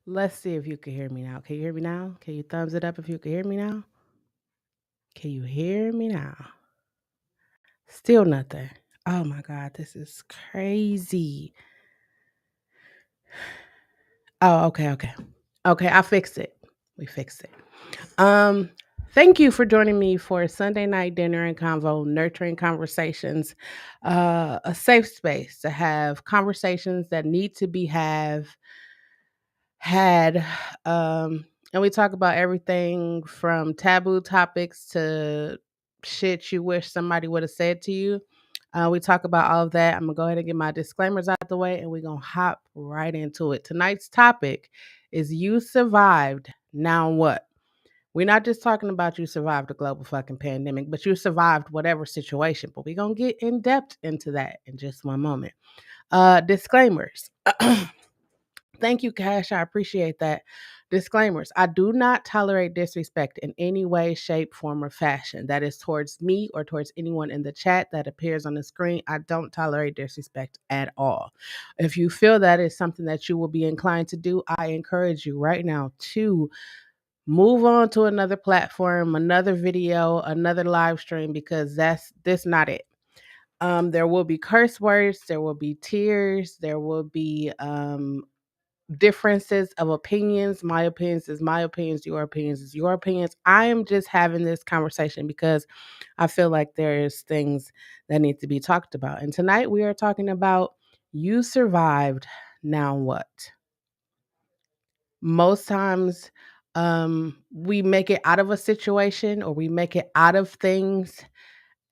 Let's see if you can hear me now. Can you hear me now? Can you thumbs it up if you can hear me now? Can you hear me now? Still nothing. Oh my God, this is crazy. Oh, okay. Okay, I fixed it. We fixed it. Um, Thank you for joining me for Sunday night dinner and convo, nurturing conversations, a safe space to have conversations that need to be had. And we talk about everything from taboo topics to shit you wish somebody would have said to you. We talk about all of that. I'm gonna go ahead and get my disclaimers out the way, and we're gonna hop right into it. Tonight's topic is you survived. Now what? We're not just talking about you survived a global fucking pandemic, but you survived whatever situation. But we're gonna get in depth into that in just one moment. Disclaimers. Thank you, Cash. I appreciate that. Disclaimers. I do not tolerate disrespect in any way, shape, form, or fashion. That is towards me or towards anyone in the chat that appears on the screen. I don't tolerate disrespect at all. If you feel that is something that you will be inclined to do, I encourage you right now to move on to another platform, another video, another live stream, because that's this not it. There will be curse words, there will be tears, there will be differences of opinions. My opinions is my opinions, your opinions is your opinions. I am just having this conversation because I feel like there's things that need to be talked about. And tonight we are talking about you survived, now what? Most times we make it out of a situation or we make it out of things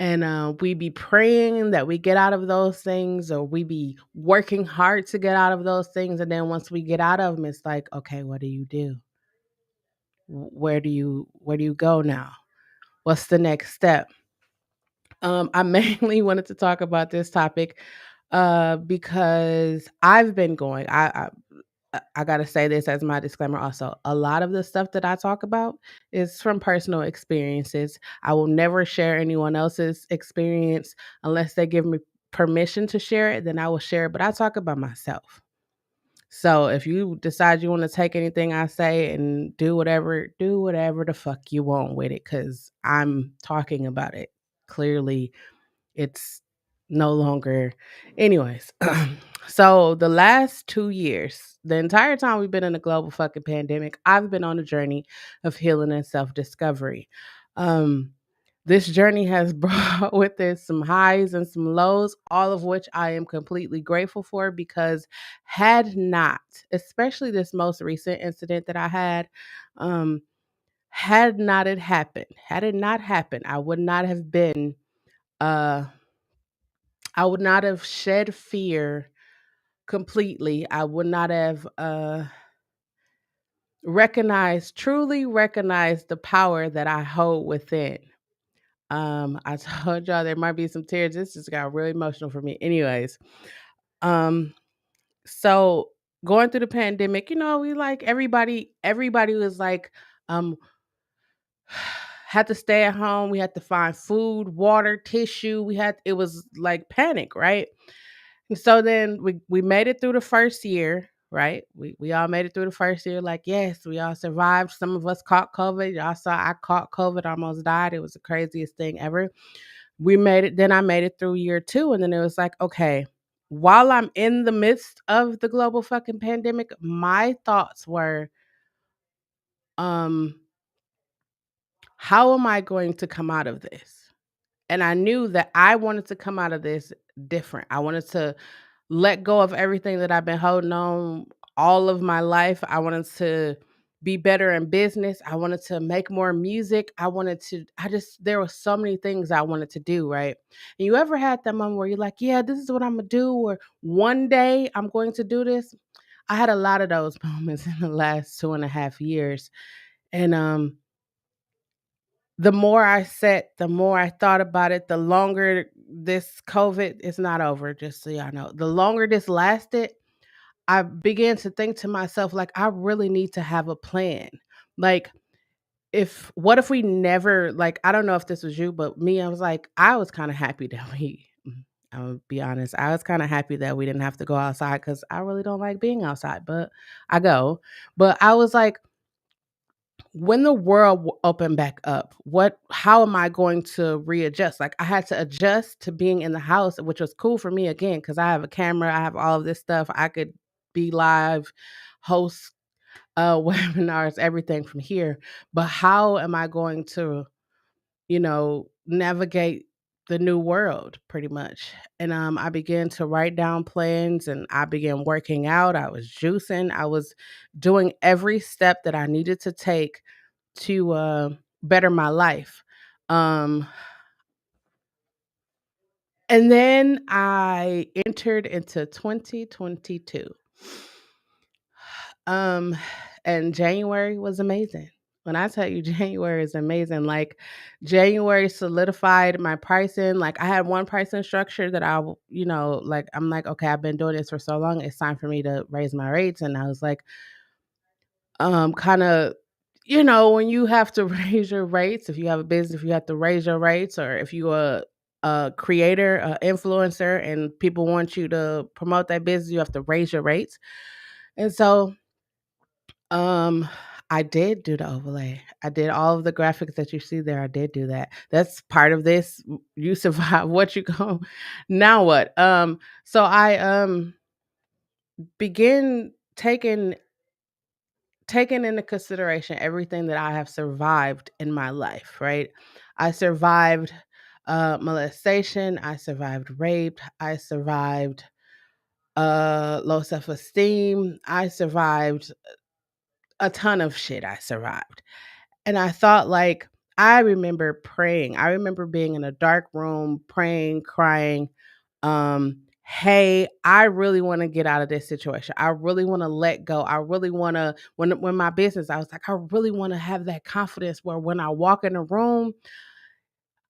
and we be praying that we get out of those things or we be working hard to get out of those things, and then once we get out of them it's like, okay, what do you do? Where do you go now? What's the next step? I mainly wanted to talk about this topic because I've been going. I gotta say this as my disclaimer also. A lot of the stuff that I talk about is from personal experiences. I will never share anyone else's experience unless they give me permission to share it, then I will share it. But I talk about myself. So if you decide you want to take anything I say and do whatever the fuck you want with it, because I'm talking about it. Clearly, it's no longer. Anyways, so the last 2 years, the entire time we've been in a global fucking pandemic, I've been on a journey of healing and self discovery. Um, this journey has brought with it some highs and some lows, all of which I am completely grateful for because had not, especially this most recent incident that I um, had it not happened, uh, I would not have shed fear completely. I would not have truly recognized the power that I hold within. I told y'all there might be some tears. This just got really emotional for me. Anyways, um, so going through the pandemic, we like everybody was like, um, had to stay at home. We had to find food, water, tissue. It was like panic, right? And so then we made it through the first year, right? We all made it through the first year. Like, yes, we all survived. Some of us caught COVID. Y'all saw I caught COVID, almost died. It was the craziest thing ever. We made it, then I made it through year two, and then it was like, okay, while I'm in the midst of the global fucking pandemic, my thoughts were, um, how am I going to come out of this? And I knew that I wanted to come out of this different. I wanted to let go of everything that I've been holding on all of my life. I wanted to be better in business. I wanted to make more music. There were so many things I wanted to do, right? And you ever had that moment where you're like, yeah, this is what I'm going to do, or one day I'm going to do this? I had a lot of those moments in the last 2.5 years. And the more I sat, the more I thought about it, the longer this COVID is not over, just so y'all know. The longer this lasted, I began to think to myself, like, I really need to have a plan. Like, what if we never, like, I don't know if this was you, but me, I was like, I was kind of happy that I'll be honest. I was kind of happy that we didn't have to go outside because I really don't like being outside, but I go. But I was like, when the world opened back up, how am I going to readjust? Like I had to adjust to being in the house, which was cool for me again because I have a camera, I have all of this stuff. I could be live, host webinars, everything from here. But how am I going to, navigate the new world pretty much? And I began to write down plans and I began working out. I was juicing. I was doing every step that I needed to take to better my life. Um, and then I entered into 2022. Um, and January was amazing. When I tell you January is amazing, like January solidified my pricing. Like I had one pricing structure that like I'm like, okay, I've been doing this for so long. It's time for me to raise my rates. And I was like, kind of, when you have to raise your rates, if you have a business, if you have to raise your rates, or if you are a creator, a influencer, and people want you to promote that business, you have to raise your rates. And so um, I did do the overlay. I did all of the graphics that you see there. I did do that. That's part of this. You survive. What you go now? What? So I begin taking into consideration everything that I have survived in my life. Right? I survived molestation. I survived rape. I survived low self esteem. I survived a ton of shit. I survived. And I thought, like, I remember praying. I remember being in a dark room, praying, crying. Hey, I really want to get out of this situation. I really want to let go. I really want to, when my business, I was like, I really want to have that confidence where when I walk in a room,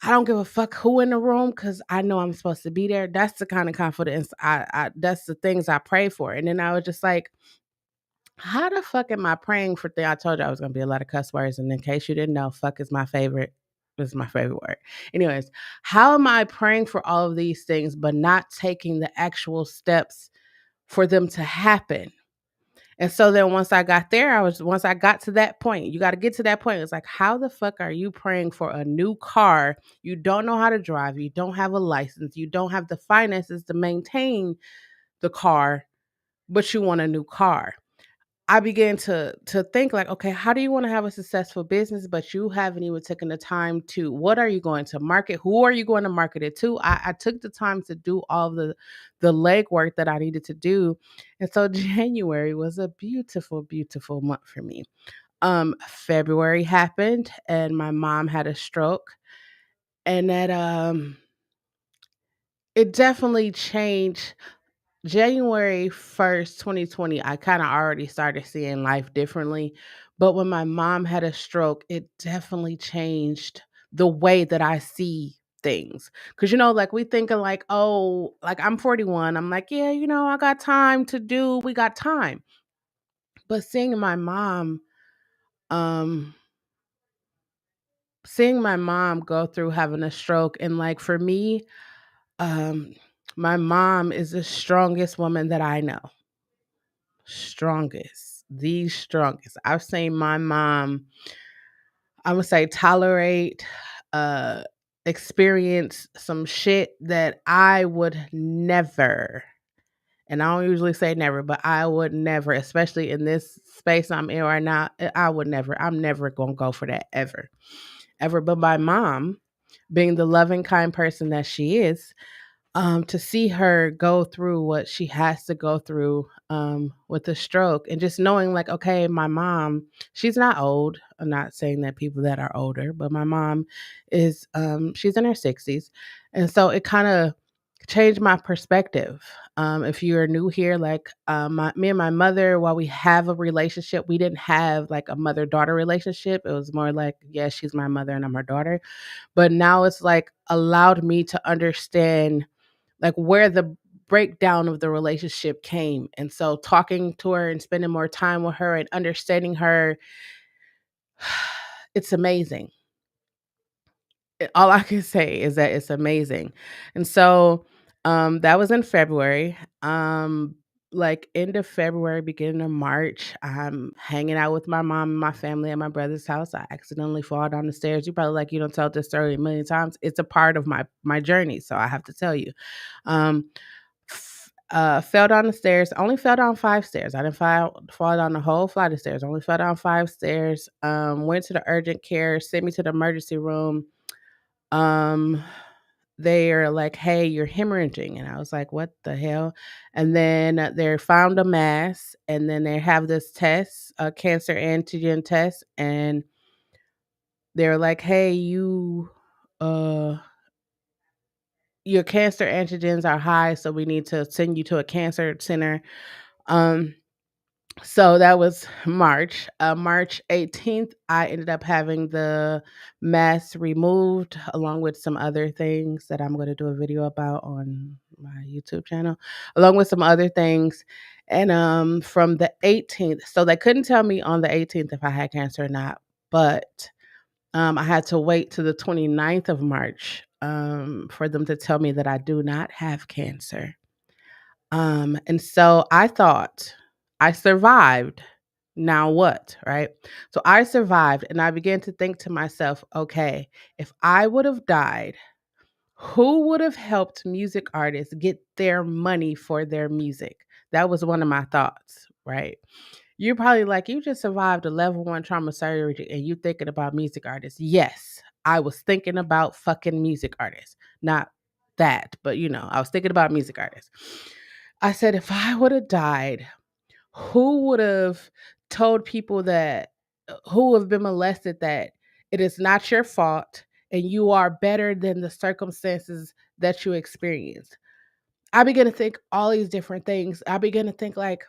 I don't give a fuck who in the room because I know I'm supposed to be there. That's the kind of confidence that's the things I pray for. And then I was just like, how the fuck am I praying for things? I told you I was gonna be a lot of cuss words, and in case you didn't know, fuck is my favorite. Is my favorite word. Anyways, how am I praying for all of these things, but not taking the actual steps for them to happen? And so then once I got to that point, you got to get to that point. It's like, how the fuck are you praying for a new car? You don't know how to drive, you don't have a license, you don't have the finances to maintain the car, but you want a new car. I began to think like, okay, how do you want to have a successful business, but you haven't even taken the time to what are you going to market? Who are you going to market it to? I took the time to do all the legwork that I needed to do. And so January was a beautiful, beautiful month for me. February happened and my mom had a stroke. And that it definitely changed January 1st, 2020, I kinda already started seeing life differently, but when my mom had a stroke, it definitely changed the way that I see things. Cause like, we thinking like, "Oh," like, I'm 41, I'm like, "Yeah, I got time to do we got time." But um seeing my mom go through having a stroke and, like, for me, um, my mom is the strongest woman that I know. Strongest, the strongest. I've seen my mom, I would say, tolerate, uh, experience some shit that I would never, and I don't usually say never, but I would never, especially in this space I'm in right now, I would never, I'm never gonna go for that ever, ever. But my mom, being the loving, kind person that she is, to see her go through what she has to go through with a stroke and just knowing like, okay, my mom, she's not old. I'm not saying that people that are older, but my mom is, she's in her 60s. And so it kind of changed my perspective. If you're new here, like me and my mother, while we have a relationship, we didn't have like a mother daughter relationship. It was more like, yeah, she's my mother and I'm her daughter. But now it's like allowed me to understand like where the breakdown of the relationship came. And so talking to her and spending more time with her and understanding her, it's amazing. All I can say is that it's amazing. And so That was in February. Like end of February, beginning of March, I'm hanging out with my mom and my family at my brother's house. I accidentally fall down the stairs. You probably like you don't tell this story a million times. It's a part of my journey, so I have to tell you. Um, Fell down the stairs. Only fell down 5 stairs. I didn't fall down the whole flight of stairs. Only fell down 5 stairs. Went to the urgent care. Sent me to the emergency room. Um, they're like, "Hey, you're hemorrhaging," and I was like, "What the hell?" And then they found a mass, and then they have this test, a cancer antigen test, and they're like, "Hey, uh, your cancer antigens are high, so we need to send you to a cancer center." Um, So that was March. March 18th, I ended up having the mass removed along with some other things that I'm going to do a video about on my YouTube channel, along with some other things. And from the 18th, so they couldn't tell me on the 18th if I had cancer or not, but I had to wait to the 29th of March for them to tell me that I do not have cancer. And so I thought I survived. Now what? Right. So I survived and I began to think to myself, okay, if I would have died, who would have helped music artists get their money for their music? That was one of my thoughts, right? You're probably like, you just survived a level one trauma surgery and you thinking about music artists. Yes, I was thinking about fucking music artists. Not that, but I was thinking about music artists. I said, if I would have died, who would have told people that who have been molested that it is not your fault and you are better than the circumstances that you experienced? I began to think all these different things. I began to think like,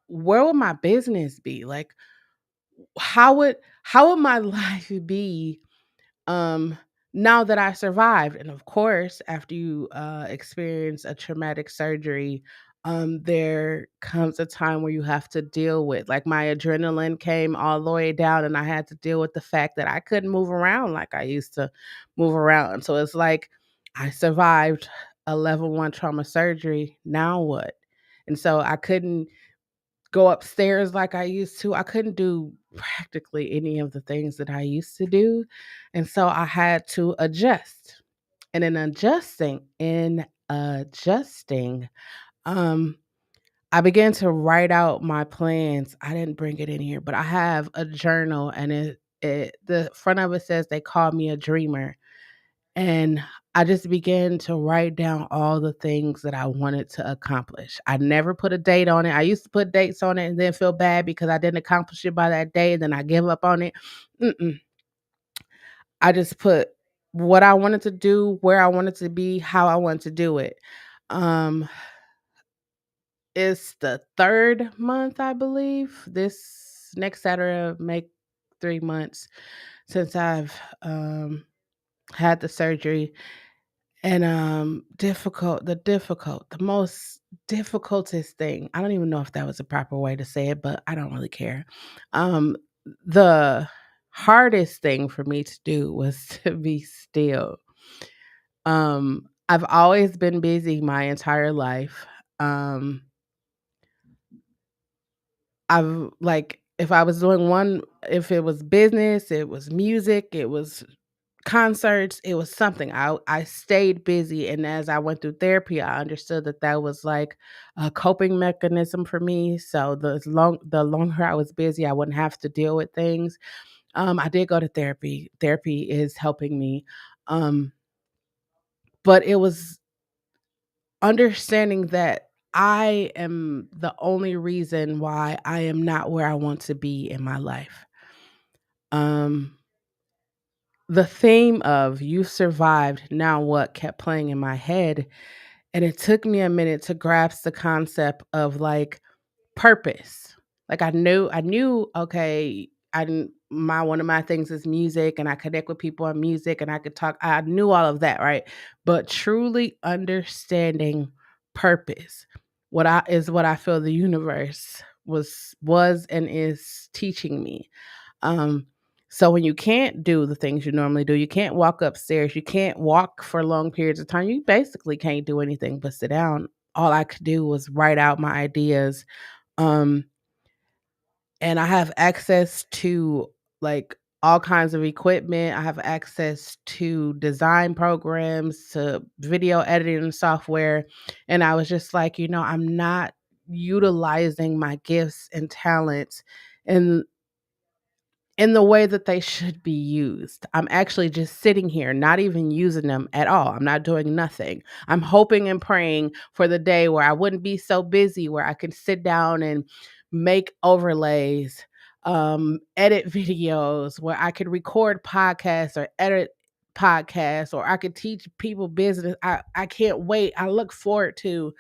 where would my business be? Like, how would my life be um now that I survived? And of course, after you experience a traumatic surgery, there comes a time where you have to deal with, like, my adrenaline came all the way down and I had to deal with the fact that I couldn't move around like I used to move around. So it's like I survived a level one trauma surgery. Now what? And so I couldn't go upstairs like I used to. I couldn't do practically any of the things that I used to do. And so I had to adjust. And in adjusting, um, I began to write out my plans. I didn't bring it in here, but I have a journal and it the front of it says they call me a dreamer. And I just began to write down all the things that I wanted to accomplish. I never put a date on it. I used to put dates on it and then feel bad because I didn't accomplish it by that day. And then I give up on it. Mm-mm. I just put what I wanted to do, where I wanted to be, how I wanted to do it. Um, it's the third month, I believe. This next Saturday will make 3 months since I've had the surgery. And the most difficultest thing, I don't even know if that was a proper way to say it, but I don't really care. Um, the hardest thing for me to do was to be still. I've always been busy my entire life. Um, I've like if I was doing one, if it was business, it was music, it was concerts, it was something. I stayed busy, and as I went through therapy, I understood that that was like a coping mechanism for me. So the longer I was busy, I wouldn't have to deal with things. I did go to therapy. Therapy is helping me. Um, but it was understanding that I am the only reason why I am not where I want to be in my life. Um, the theme of "you survived, now what" kept playing in my head, and it took me a minute to grasp the concept of, like, purpose. Like, I knew, okay, I didn't my one of my things is music, and I connect with people on music, and I could talk. I knew all of that, right? But truly understanding purpose, what I feel the universe was and is teaching me. Um, So when you can't do the things you normally do, you can't walk upstairs, you can't walk for long periods of time, you basically can't do anything but sit down. All I could do was write out my ideas. Um, and I have access to like all kinds of equipment. I have access to design programs, to video editing software. And I was just like, I'm not utilizing my gifts and talents in in the way that they should be used. I'm actually just sitting here, not even using them at all. I'm not doing nothing. I'm hoping and praying for the day where I wouldn't be so busy, where I could sit down and make overlays, edit videos, where I could record podcasts or edit podcasts, or I could teach people business. I can't wait. I look forward to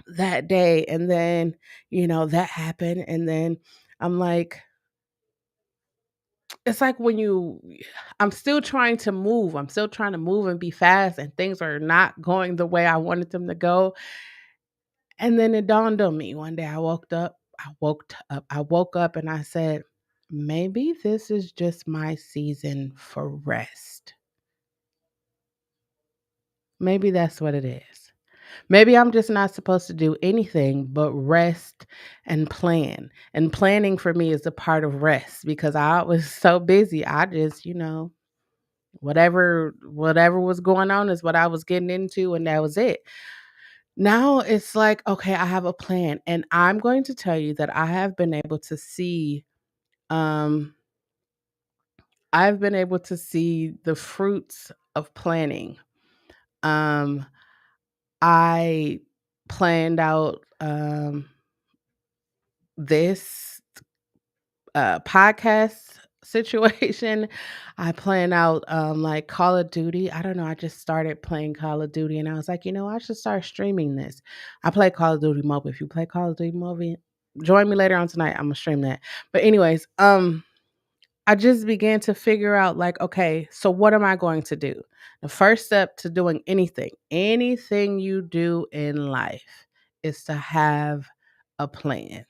that day. And then, that happened. And then I'm like, it's like when I'm still trying to move. I'm still trying to move and be fast, and things are not going the way I wanted them to go. And then it dawned on me one day. I woke up and I said, maybe this is just my season for rest. Maybe that's what it is. Maybe I'm just not supposed to do anything but rest and plan. And planning for me is a part of rest because I was so busy. I just, whatever was going on is what I was getting into, and that was it. Now it's like, okay, I have a plan, and I'm going to tell you that um I've been able to see the fruits of planning. Um I planned out this podcast situation. I plan out like Call of Duty. I don't know. I just started playing Call of Duty and I was like, I should start streaming this. I play Call of Duty Mobile. If you play Call of Duty Mobile, join me later on tonight. I'm gonna stream that. But anyways, I just began to figure out like, okay, so what am I going to do? The first step to doing anything you do in life is to have a plan.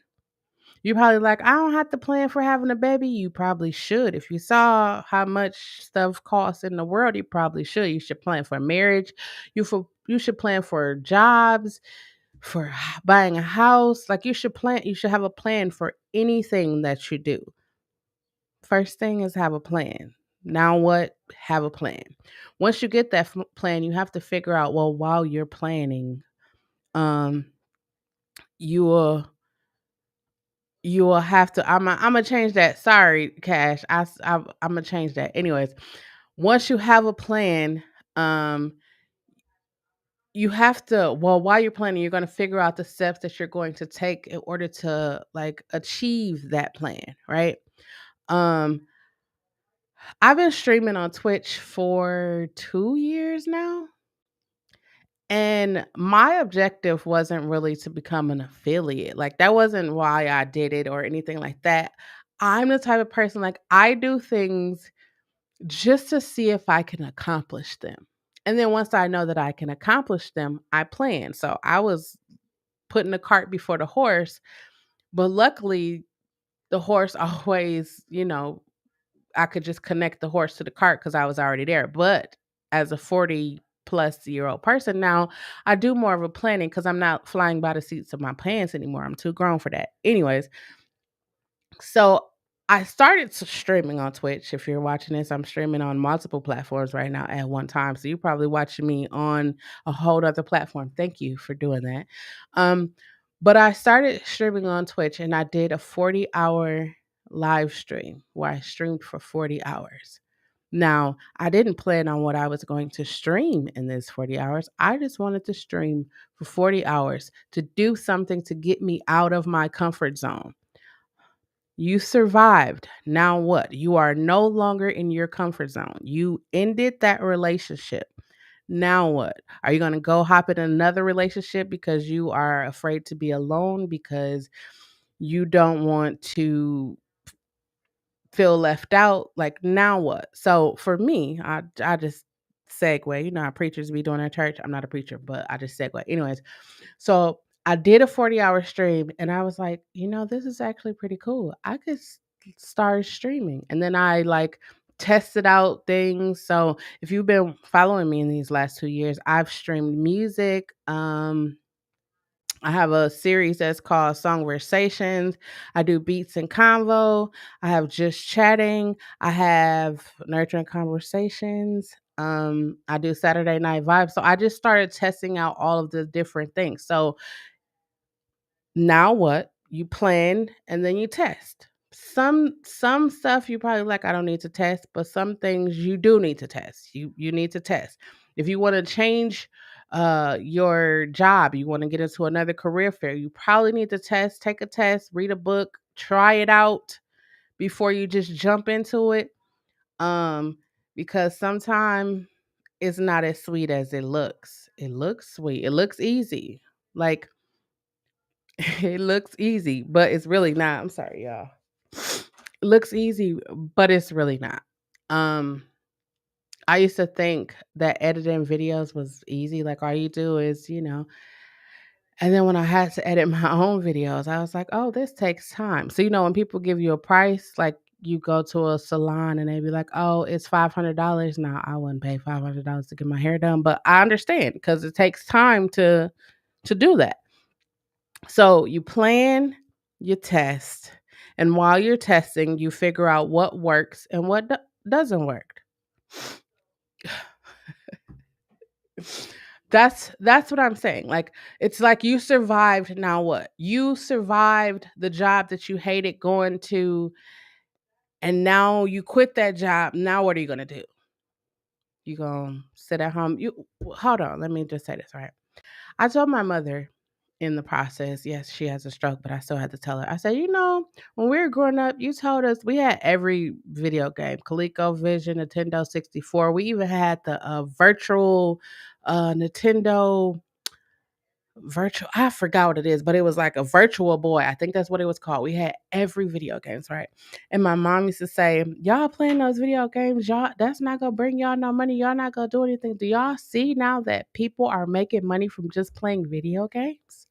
You're probably like, I don't have to plan for having a baby. You probably should. If you saw how much stuff costs in the world, you probably should. You should plan for marriage. You should plan for jobs, for buying a house. Like you should have a plan for anything that you do. First thing is have a plan. Now what? Have a plan. Once you get that plan, you have to figure out, well, while you're planning, um, you will you will have to I'm gonna change that. Sorry, Cash. I'm gonna change that. Anyways, once you have a plan, um, you have to while you're planning, you're gonna figure out the steps that you're going to take in order to like achieve that plan, right? Um, I've been streaming on Twitch for 2 years now. And my objective wasn't really to become an affiliate. Like that wasn't why I did it or anything like that. I'm the type of person like I do things just to see if I can accomplish them. And then once I know that I can accomplish them, I plan. So I was putting the cart before the horse, but luckily the horse always, I could just connect the horse to the cart because I was already there. But as a 40-plus-year-old person now, I do more of a planning because I'm not flying by the seats of my pants anymore. I'm too grown for that. Anyways, so I started streaming on Twitch. If you're watching this, I'm streaming on multiple platforms right now at one time. So you're probably watching me on a whole other platform. Thank you for doing that. Um, but I started streaming on Twitch and I did a 40-hour live stream where I streamed for 40 hours. Now, I didn't plan on what I was going to stream in this 40 hours. I just wanted to stream for 40 hours to do something to get me out of my comfort zone. You survived. Now what? You are no longer in your comfort zone. You ended that relationship. Now what? Are you going to go hop in another relationship because you are afraid to be alone, because you don't want to feel left out? Like, now what? So for me, I just segue. You know how preachers be doing at church. I'm not a preacher, but I just segue. Anyways, so I did a 40-hour stream and I was like, this is actually pretty cool. started streaming. And then I like tested out things. So if you've been following me in these last 2 years, I've streamed music. I have a series that's called Songversations. I do beats and convo. I have just chatting. I have nurturing conversations. I do Saturday night vibes. So I just started testing out all of the different things. So now what? You plan and then you test. Some stuff you probably like I don't need to test, but some things you do need to test. You need to test. If you want to change your job, you want to get into another career fair, you probably need to test, take a test, read a book, try it out before you just jump into it. Um because sometimes it's not as sweet as it looks. It looks sweet. It looks easy. Like it looks easy, but it's really not. I'm sorry, y'all. It looks easy, but it's really not. Um, I used to think that editing videos was easy. Like all you do is, and then when I had to edit my own videos, I was like, oh, this takes time. So, when people give you a price, like you go to a salon and they be like, oh, it's $500. Now, I wouldn't pay $500 to get my hair done, but I understand because it takes time to do that. So you plan, you test, and while you're testing, you figure out what works and what doesn't work. That's what I'm saying. Like it's like you survived. Now what? You survived the job that you hated going to, and now you quit that job. Now what are you gonna do? You gonna sit at home? You hold on. Let me just say this right. I told my mother in the process, yes, she has a stroke, but I still had to tell her. I said, when we were growing up, you told us we had every video game, ColecoVision, Nintendo 64. We even had the virtual Nintendo virtual. I forgot what it is, but it was like a virtual boy. I think that's what it was called. We had every video games, right? And my mom used to say, y'all playing those video games, y'all, that's not gonna bring y'all no money. Y'all not gonna do anything. Do y'all see now that people are making money from just playing video games?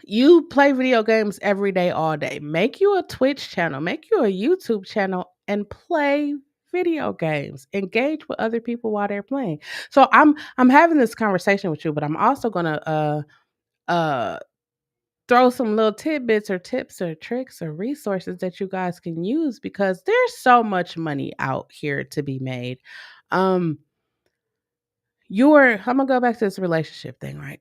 You play video games every day, all day. Make you a Twitch channel, make you a YouTube channel, and play video games. Engage with other people while they're playing. So I'm having this conversation with you, but I'm also gonna uh throw some little tidbits or tips or tricks or resources that you guys can use because there's so much money out here to be made. Um I'm gonna go back to this relationship thing, right?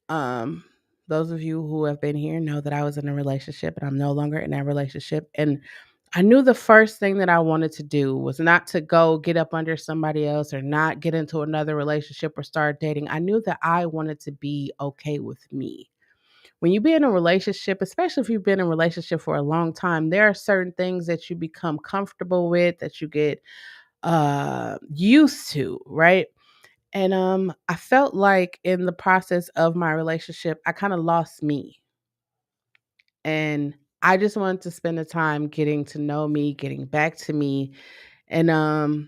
Um, those of you who have been here know that I was in a relationship and I'm no longer in that relationship. And I knew the first thing that I wanted to do was not to go get up under somebody else or not get into another relationship or start dating. I knew that I wanted to be okay with me. When you be in a relationship, especially if you've been in a relationship for a long time, there are certain things that you become comfortable with, that you get used to, right? And I felt like in the process of my relationship, I kind of lost me. And I just wanted to spend the time getting to know me, getting back to me. And I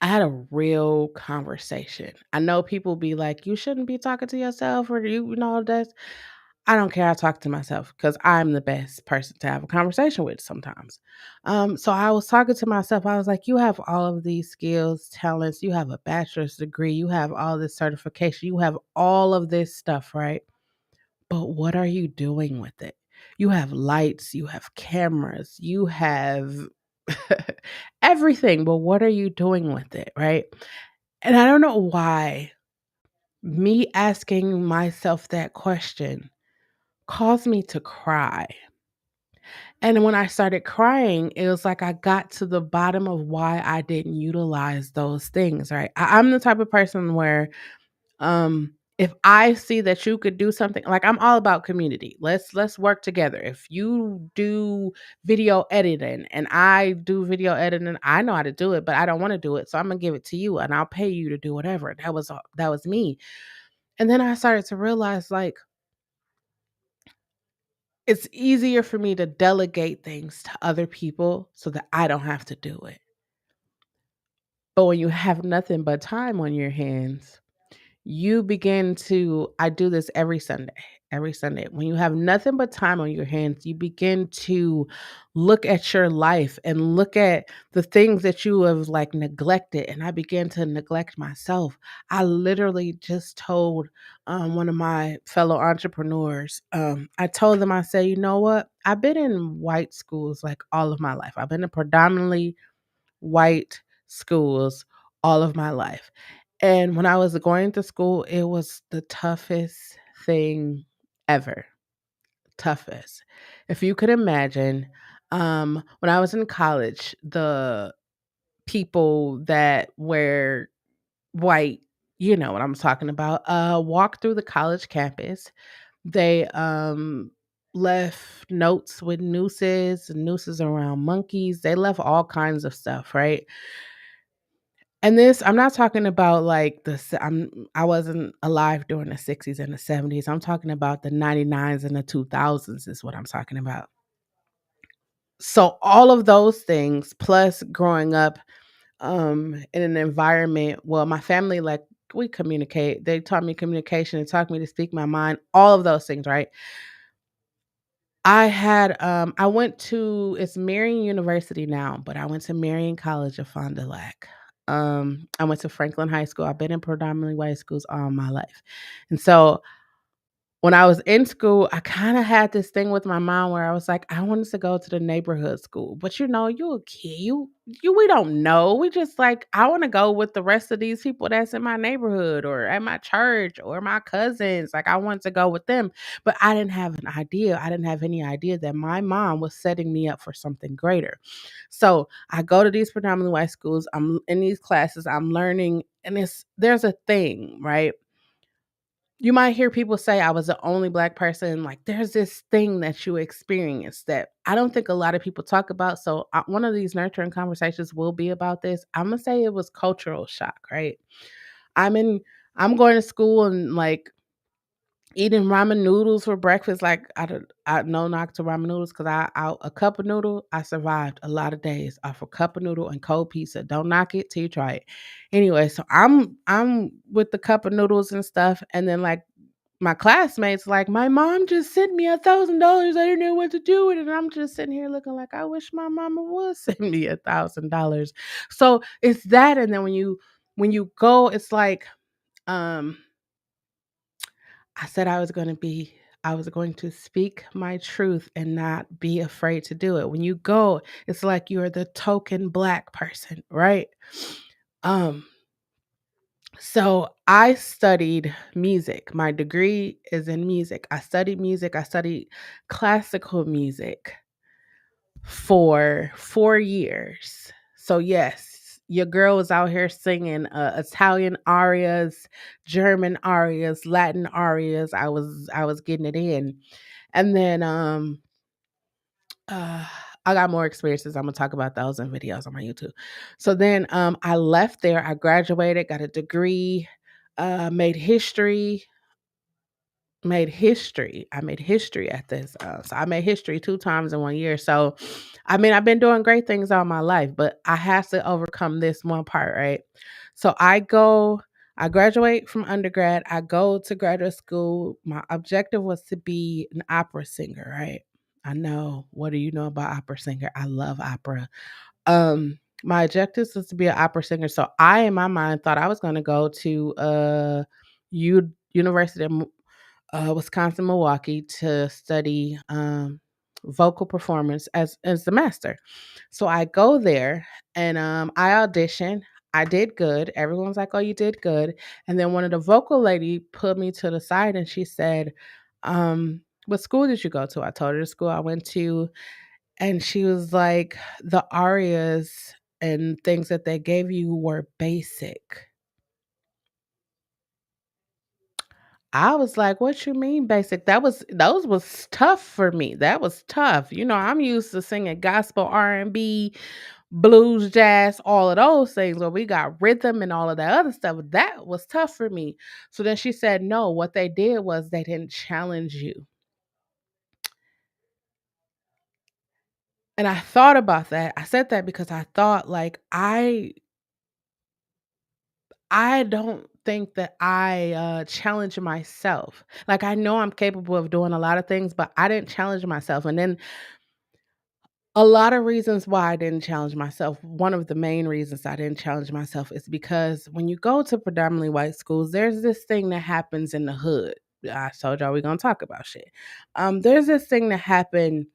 had a real conversation. I know people be like, you shouldn't be talking to yourself or you know that's I don't care. I talk to myself because I'm the best person to have a conversation with sometimes. So I was talking to myself. I was like, you have all of these skills, talents. You have a bachelor's degree. You have all this certification. You have all of this stuff, right? But what are you doing with it? You have lights. You have cameras. You have everything. But what are you doing with it, right? And I don't know why me asking myself that question caused me to cry. And when I started crying, it was like I got to the bottom of why I didn't utilize those things, right? I'm the type of person where if I see that you could do something, like I'm all about community. Let's work together. If you do video editing and I do video editing, I know how to do it, but I don't want to do it. So I'm gonna give it to you and I'll pay you to do whatever. That was me. And then I started to realize like it's easier for me to delegate things to other people so that I don't have to do it. But when you have nothing but time on your hands, you begin to I do this every Sunday. Every Sunday. When you have nothing but time on your hands, you begin to look at your life and look at the things that you have like neglected. And I began to neglect myself. I literally just told one of my fellow entrepreneurs, I told them, I said, you know what? I've been in white schools like all of my life. I've been in predominantly white schools all of my life. And when I was going to school, it was the toughest thing ever. Toughest. If you could imagine, when I was in college, the people that were white, you know what I'm talking about, walked through the college campus. They left notes with nooses around monkeys. They left all kinds of stuff, right? And this, I'm not talking about like I wasn't alive during the 60s and the 70s. I'm talking about the 99s and the 2000s is what I'm talking about. So all of those things plus growing up in an environment, well, my family, like, we communicate. They taught me communication and taught me to speak my mind, all of those things, right? I went to it's Marion University now, but I went to Marion College of Fond du Lac. I went to Franklin High School. I've been in predominantly white schools all my life. And so when I was in school, I kinda had this thing with my mom where I was like, I wanted to go to the neighborhood school. But you know, you're a kid. You we don't know. We just like, I wanna go with the rest of these people that's in my neighborhood or at my church or my cousins. Like I wanted to go with them. But I didn't have an idea. I didn't have any idea that my mom was setting me up for something greater. So I go to these predominantly white schools. I'm in these classes, I'm learning, and there's a thing, right? You might hear people say I was the only black person. Like, there's this thing that you experience that I don't think a lot of people talk about. So, one of these nurturing conversations will be about this. I'm gonna say it was cultural shock, right? I'm in, I'm going to school and like eating ramen noodles for breakfast. Like, I no knock to ramen noodles because a cup of noodle, I survived a lot of days off a cup of noodle and cold pizza. Don't knock it till you try it. Anyway, so I'm with the cup of noodles and stuff, and then like my classmates like, "My mom just sent me $1,000. I didn't know what to do with it." And I'm just sitting here looking like, I wish my mama would send me $1,000. So it's that, and then when you go, it's like, um, I said I was going to speak my truth and not be afraid to do it. When you go, it's like you're the token black person, right? Um, So I studied music. My degree is in music. I studied music. I studied classical music for 4 years. So yes, your girl was out here singing Italian arias, German arias, Latin arias. I was getting it in, and then uh, I got more experiences. I'm gonna talk about those in videos on my YouTube. So then I left there. I graduated, got a degree, made history, made history. I made history at this. So I made history 2 times in 1 year. So I mean, I've been doing great things all my life, but I have to overcome this one part, right? So I graduate from undergrad, I go to graduate school. My objective was to be an opera singer, right? I know. What do you know about opera singer? I love opera. My objective was to be an opera singer. So I, in my mind, thought I was going to go to University of Wisconsin, Milwaukee to study vocal performance as the master. So I go there and I audition. I did good. Everyone's like, "Oh, you did good." And then one of the vocal lady put me to the side and she said, "What school did you go to?" I told her the school I went to, and she was like, "The arias and things that they gave you were basic." I was like, "What you mean basic?" Those was tough for me. That was tough. You know, I'm used to singing gospel, R&B, blues, jazz, all of those things where we got rhythm and all of that other stuff. That was tough for me. So then she said, "No, what they did was they didn't challenge you." And I thought about that. I said that because I thought like I don't think that I challenge myself. Like I know I'm capable of doing a lot of things, but I didn't challenge myself. And then a lot of reasons why I didn't challenge myself. One of the main reasons I didn't challenge myself is because when you go to predominantly white schools, there's this thing that happens in the hood. I told y'all we're gonna talk about shit. There's this thing that happened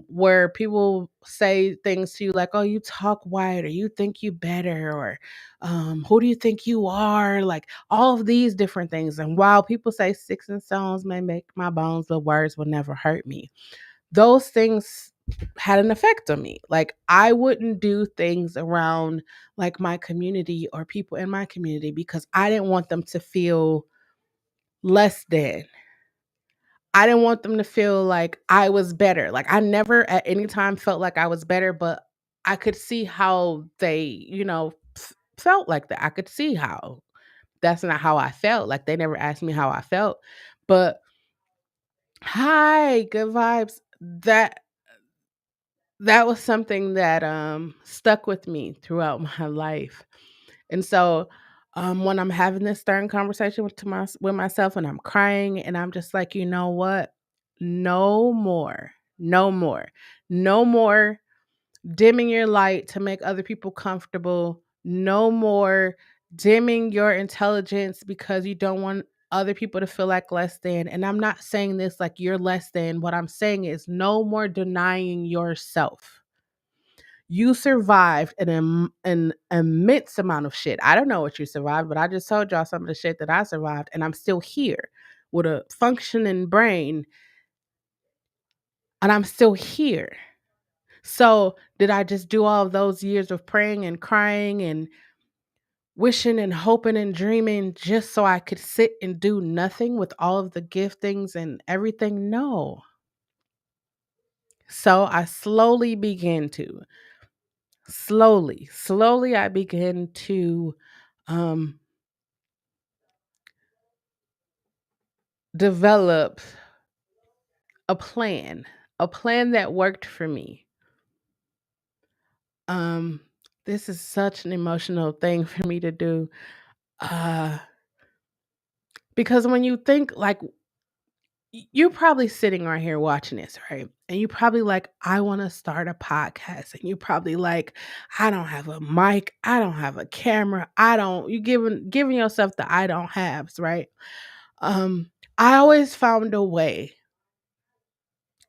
where people say things to you like, "Oh, you talk white," or "You think you better," or "Who do you think you are?" Like all of these different things. And while people say sticks and stones may make my bones, but words will never hurt me, those things had an effect on me. Like I wouldn't do things around like my community or people in my community because I didn't want them to feel less than. I didn't want them to feel like I was better. Like I never at any time felt like I was better, but I could see how they, felt like that. I could see how that's not how I felt. Like they never asked me how I felt. But hi, good vibes. That was something that stuck with me throughout my life. And so when I'm having this stern conversation with myself and I'm crying and I'm just like, you know what? No more. No more. No more dimming your light to make other people comfortable. No more dimming your intelligence because you don't want other people to feel like less than. And I'm not saying this like you're less than. What I'm saying is no more denying yourself. You survived an immense amount of shit. I don't know what you survived, but I just told y'all some of the shit that I survived, and I'm still here with a functioning brain, and I'm still here. So, did I just do all of those years of praying and crying and wishing and hoping and dreaming just so I could sit and do nothing with all of the giftings and everything? No. So, I slowly began to, slowly, I began to um develop a plan that worked for me. Um, this is such an emotional thing for me to do. Uh, because when you think like you're probably sitting right here watching this, right? And you probably like, I want to start a podcast. And you probably like, I don't have a mic, I don't have a camera, I don't you giving yourself the I don't haves, right? Um, I always found a way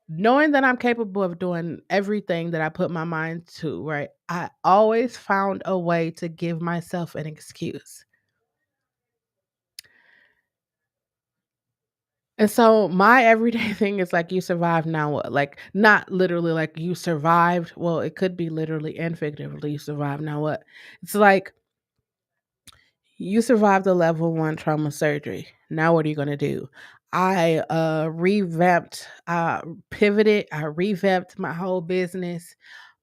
knowing that I'm capable of doing everything that I put my mind to, right? I always found a way to give myself an excuse. And so my everyday thing is like, you survived, now what? Like, not literally like you survived. Well, it could be literally and figuratively, you survived, now what? It's like you survived the level 1 trauma surgery. Now what are you going to do? I revamped, pivoted, I revamped my whole business.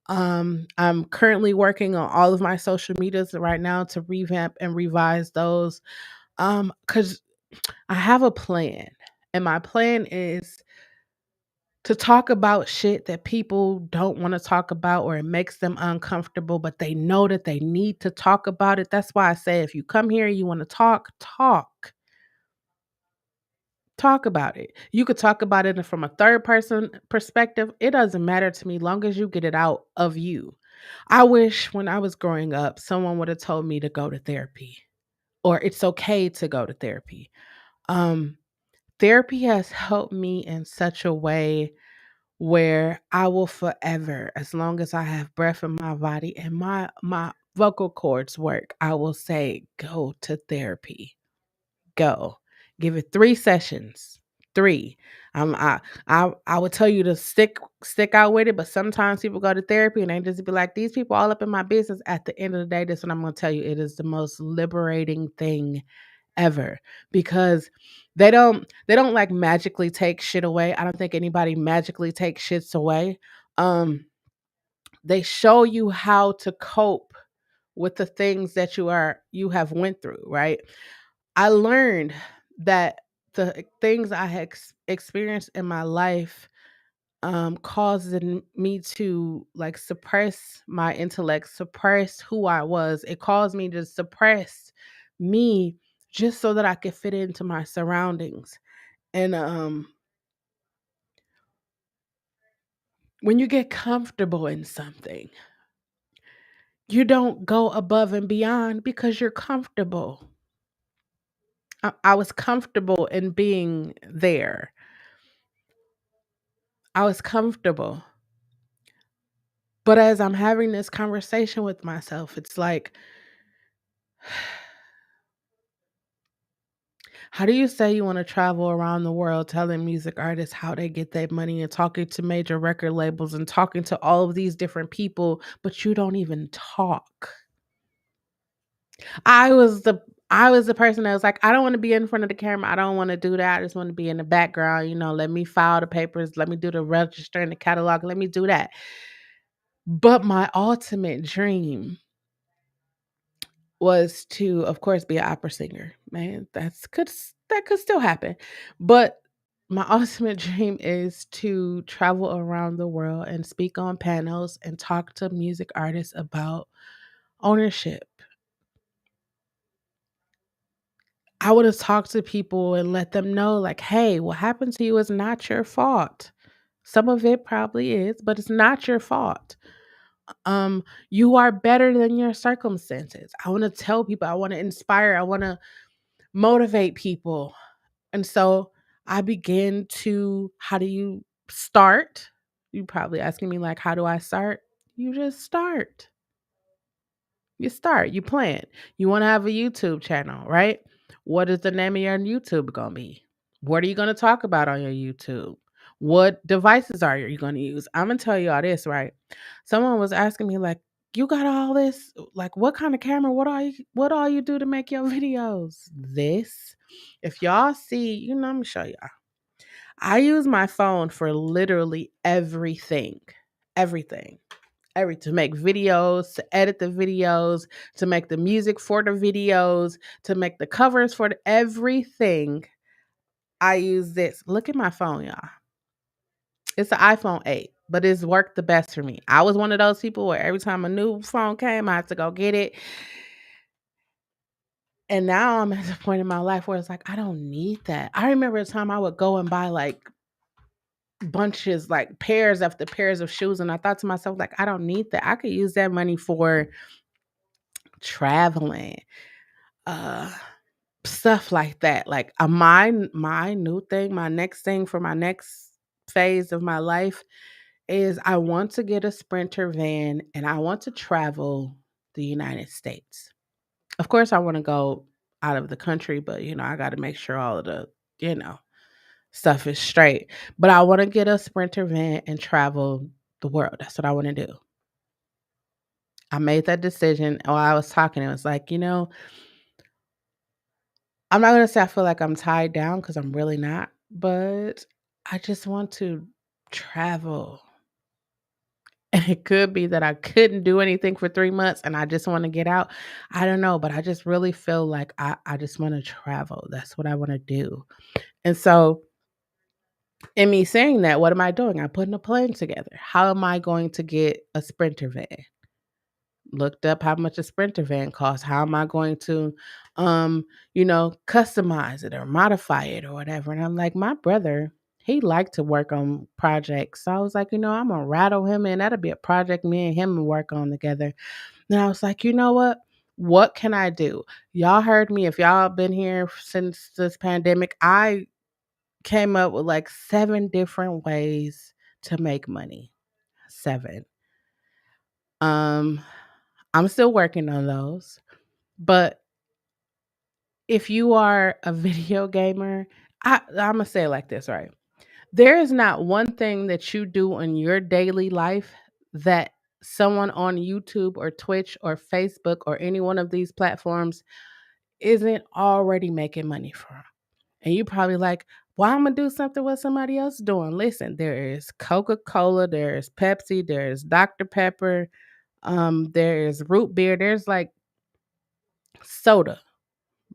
I'm currently working on all of my social medias right now to revamp and revise those. Cuz I have a plan. And my plan is to talk about shit that people don't want to talk about or it makes them uncomfortable, but they know that they need to talk about it. That's why I say if you come here and you want to talk, talk. Talk about it. You could talk about it from a third person perspective. It doesn't matter to me long as you get it out of you. I wish when I was growing up, someone would have told me to go to therapy or it's okay to go to therapy. Um, Therapy has helped me in such a way where I will forever, as long as I have breath in my body and my vocal cords work, I will say, go to therapy. Go. Give it 3 sessions. Three. I would tell you to stick out with it, but sometimes people go to therapy and they just be like, these people all up in my business. At the end of the day, this is what I'm gonna tell you. It is the most liberating thing ever because they don't like magically take shit away. I don't think anybody magically takes shits away. Um, they show you how to cope with the things that you have went through, right? I learned that the things I had experienced in my life caused me to like suppress my intellect, suppress who I was. It caused me to suppress me just so that I could fit into my surroundings. And when you get comfortable in something, you don't go above and beyond because you're comfortable. I was comfortable in being there. I was comfortable. But as I'm having this conversation with myself, it's like, how do you say you want to travel around the world telling music artists how they get their money and talking to major record labels and talking to all of these different people, but you don't even talk? I was the I was the person that was like, I don't want to be in front of the camera. I don't want to do that. I just want to be in the background. Let me file the papers. Let me do the register and the catalog. Let me do that. But my ultimate dream was to, of course, be an opera singer. Man, that could still happen. But my ultimate dream is to travel around the world and speak on panels and talk to music artists about ownership. I want to talk to people and let them know, like, hey, what happened to you is not your fault. Some of it probably is, but it's not your fault. You are better than your circumstances. I want to tell people, I want to inspire, I want to motivate people. And so I begin to, how do you start? You probably asking me, like, how do I start? You just start. You start, you plan. You want to have a YouTube channel, right? What is the name of your YouTube going to be? What are you going to talk about on your YouTube? What devices are you going to use? I'm going to tell you all this, right? Someone was asking me, like, you got all this? Like, what kind of camera? What all you do to make your videos? This. If y'all see, I'm going to show y'all. I use my phone for literally everything. Everything to make videos, to edit the videos, to make the music for the videos, to make the covers for everything. I use this. Look at my phone, y'all. It's an iPhone 8, but it's worked the best for me. I was one of those people where every time a new phone came, I had to go get it. And now I'm at the point in my life where it's like, I don't need that. I remember a time I would go and buy like bunches, like pairs after pairs of shoes. And I thought to myself, like, I don't need that. I could use that money for traveling, uh stuff like that. Like my new thing, my next thing for my next phase of my life is I want to get a Sprinter van and I want to travel the United States. Of course I want to go out of the country, but I got to make sure all of the, you know, stuff is straight. But I want to get a Sprinter van and travel the world. That's what I want to do. I made that decision while I was talking. It was like, I'm not gonna say I feel like I'm tied down because I'm really not, but I just want to travel. And it could be that I couldn't do anything for 3 months and I just wanna get out. I don't know, but I just really feel like I just wanna travel. That's what I wanna do. And so, in me saying that, what am I doing? I'm putting a plan together. How am I going to get a Sprinter van? Looked up how much a Sprinter van costs. How am I going to, customize it or modify it or whatever? And I'm like, my brother, he liked to work on projects. So I was like, I'm gonna rattle him in. That'll be a project me and him will work on together. And I was like, you know what? What can I do? Y'all heard me. If y'all been here since this pandemic, I came up with like 7 different ways to make money. 7. Um, I'm still working on those. But if you are a video gamer, I'm gonna say it like this, right? There is not one thing that you do in your daily life that someone on YouTube or Twitch or Facebook or any one of these platforms isn't already making money from. And you probably like, well, I'm gonna do something what somebody else doing. Listen, there is Coca-Cola, there is Pepsi, there is Dr. Pepper, there is root beer, there's like soda,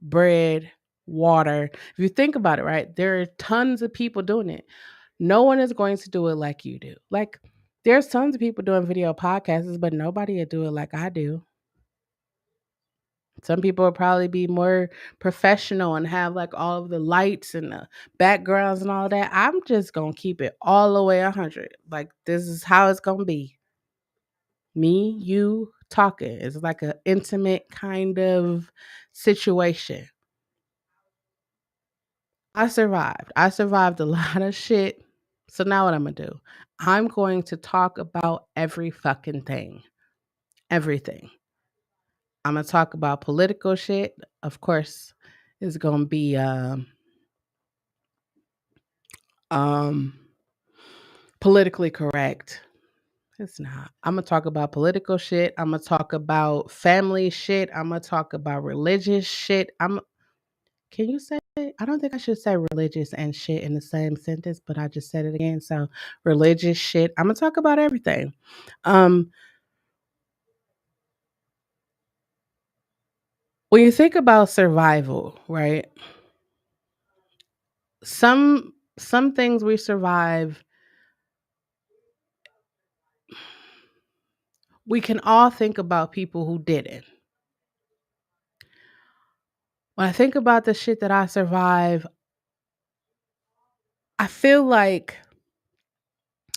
bread, water. If you think about it, right, there are tons of people doing it. No one is going to do it like you do. Like, there's tons of people doing video podcasts, but nobody will do it like I do. Some people will probably be more professional and have like all of the lights and the backgrounds and all that. I'm just gonna keep it all the way 100. Like this is how it's gonna be. Me, you talking. It's like an intimate kind of situation. I survived. I survived a lot of shit. So now what I'm gonna do? I'm going to talk about every fucking thing. Everything. I'm gonna talk about political shit. Of course, it's gonna be um politically correct. It's not. I'm gonna talk about political shit. I'm gonna talk about family shit. I'm gonna talk about religious shit. Can you say? I don't think I should say religious and shit in the same sentence, but I just said it again. So religious shit. I'm gonna talk about everything. Um, when you think about survival, right? Some things we survive. We can all think about people who didn't. When I think about the shit that I survive, I feel like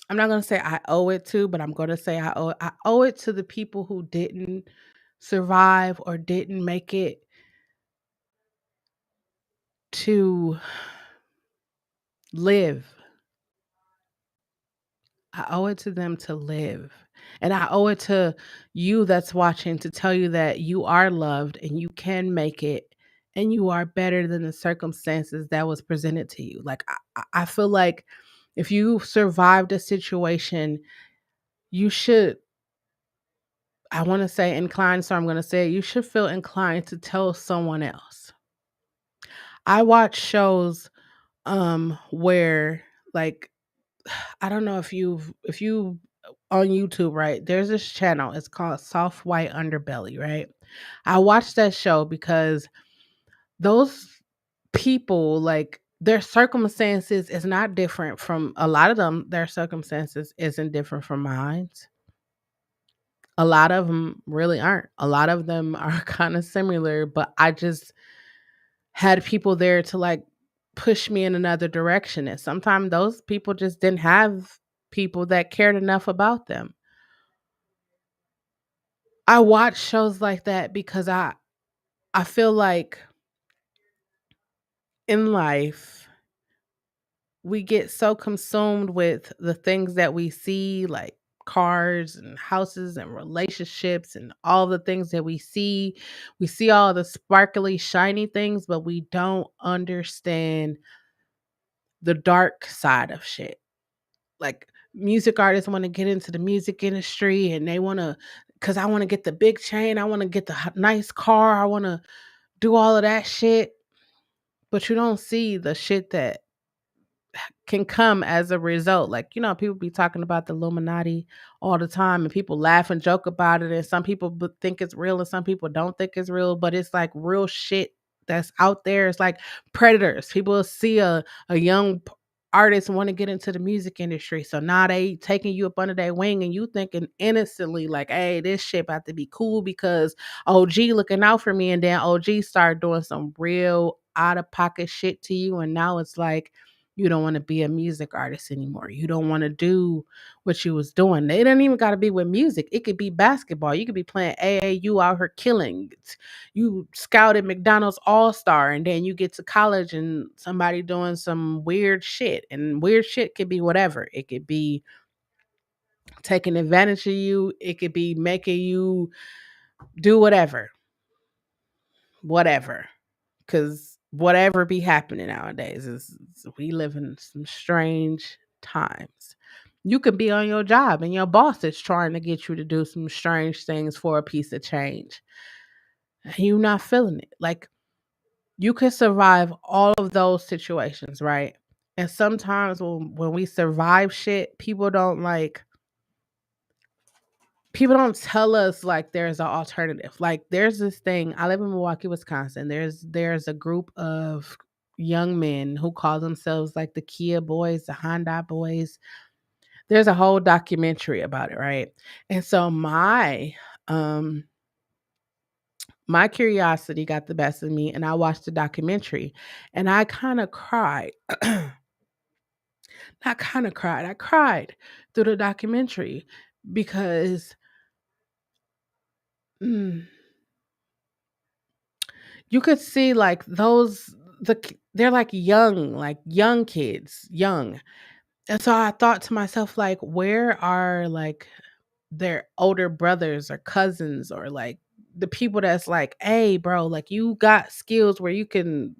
I'm not gonna say I owe it to, but I'm gonna say I owe it to the people who didn't survive or didn't make it to live. I owe it to them to live. And I owe it to you that's watching to tell you that you are loved and you can make it and you are better than the circumstances that was presented to you. Like I feel like if you survived a situation, you should I want to say inclined, so I'm going to say it, you should feel inclined to tell someone else. I watch shows where like I don't know if you on YouTube, right? There's this channel. It's called Soft White Underbelly, right? I watched that show because those people like their circumstances is not different from a lot of them. Their circumstances isn't different from mine. A lot of them really aren't. A lot of them are kind of similar, but I just had people there to like push me in another direction. And sometimes those people just didn't have people that cared enough about them. I watch shows like that because I feel like in life we get so consumed with the things that we see like cars and houses and relationships and all the things that we see all the sparkly shiny things but we don't understand the dark side of shit. Like music artists want to get into the music industry and they want to cuz I want to get the big chain, I want to get the nice car, I want to do all of that shit, but you don't see the shit that can come as a result. Like, you know, people be talking about the Illuminati all the time and people laugh and joke about it. And some people think it's real and some people don't think it's real, but it's like real shit that's out there. It's like predators. People will see a young artist want to get into the music industry. So now they taking you up under their wing and you thinking innocently like, hey, this shit about to be cool because OG looking out for me. And then OG started doing some real out of pocket shit to you. And now it's like, you don't want to be a music artist anymore. You don't want to do what you was doing. It don't even got to be with music. It could be basketball. You could be playing AAU out here killing. You scouted McDonald's All-Star and then you get to college and somebody doing some weird shit. And weird shit could be whatever. It could be taking advantage of you. It could be making you do whatever. Whatever. Cause whatever be happening nowadays is we live in some strange times. You could be on your job and your boss is trying to get you to do some strange things for a piece of change. And you not feeling it. Like you could survive all of those situations, right? And sometimes when we survive shit, people don't tell us like there's an alternative. Like there's this thing. I live in Milwaukee, Wisconsin. There's a group of young men who call themselves like the Kia boys, the Honda boys. There's a whole documentary about it, right? And so um my curiosity got the best of me and I watched the documentary and I kind of cried. Not kind of cried. I cried through the documentary because mm, you could see like they're like young kids, young. And so I thought to myself like where are like their older brothers or cousins or like the people that's like, "Hey, bro, like you got skills where you can."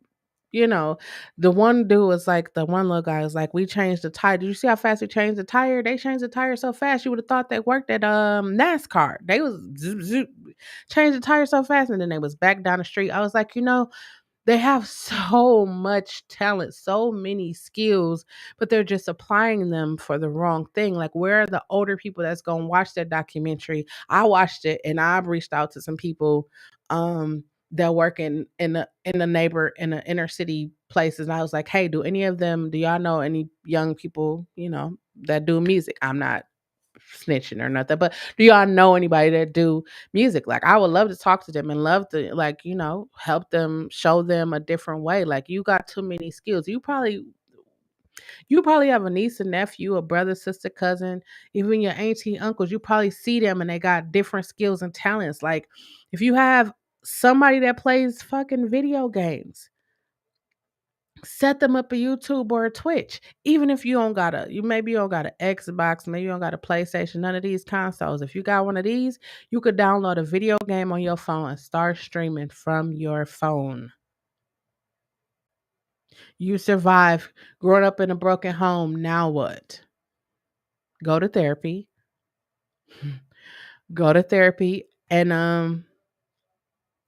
You know, the one dude was like, the one little guy was like, "We changed the tire. Did you see how fast we changed the tire? They changed the tire so fast, you would have thought they worked at NASCAR. They was zoop, zoop, changed the tire so fast, and then they was back down the street." I was like, they have so much talent, so many skills, but they're just applying them for the wrong thing. Like, where are the older people that's gonna watch that documentary? I watched it and I've reached out to some people um that work in the inner city places. And I was like, hey, do y'all know any young people, that do music? I'm not snitching or nothing, but do y'all know anybody that do music? Like, I would love to talk to them and love to, like, help them, show them a different way. Like, you got too many skills. You probably have a niece and nephew, a brother, sister, cousin, even your auntie, uncles. You probably see them and they got different skills and talents. Like, if you have somebody that plays fucking video games, set them up a YouTube or a Twitch. Even if you don't got an Xbox, maybe you don't got a PlayStation, none of these consoles. If you got one of these, you could download a video game on your phone and start streaming from your phone. You survive growing up in a broken home. Now what? Go to therapy. Go to therapy and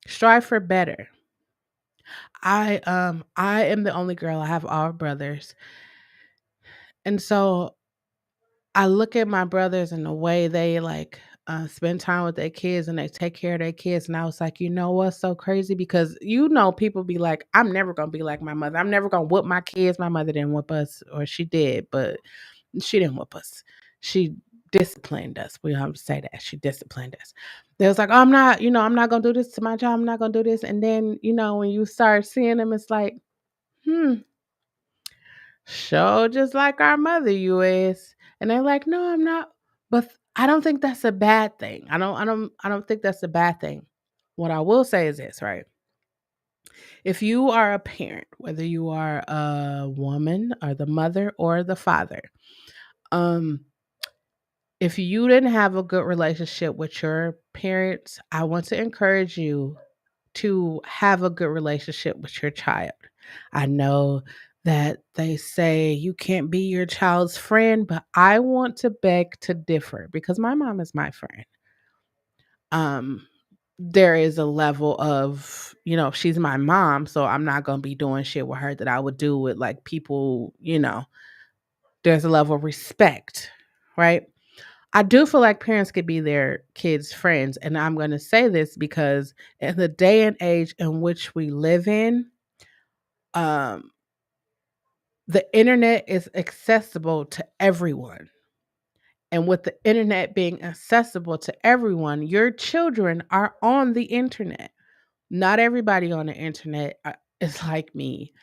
strive for better. I am the only girl. I have all brothers. And so I look at my brothers and the way they like spend time with their kids and they take care of their kids. And I was like, you know what's so crazy? Because people be like, I'm never gonna be like my mother. I'm never gonna whoop my kids. My mother didn't whoop us, or she did, but she didn't whoop us. She disciplined us. We have to say that. She disciplined us. They was like, oh, I'm not gonna do this to my child. I'm not gonna do this. And then, when you start seeing them, it's like, hmm, sure, just like our mother you is. And they're like, no, I'm not. But I don't think that's a bad thing. I don't think that's a bad thing. What I will say is this, right? If you are a parent, whether you are a woman or the mother or the father, um, if you didn't have a good relationship with your parents, I want to encourage you to have a good relationship with your child. I know that they say you can't be your child's friend, but I want to beg to differ because my mom is my friend. Um, there is a level of, she's my mom, so I'm not going to be doing shit with her that I would do with like people, there's a level of respect, right? I do feel like parents could be their kids' friends. And I'm going to say this because in the day and age in which we live in, um, the internet is accessible to everyone. And with the internet being accessible to everyone, your children are on the internet. Not everybody on the internet is like me,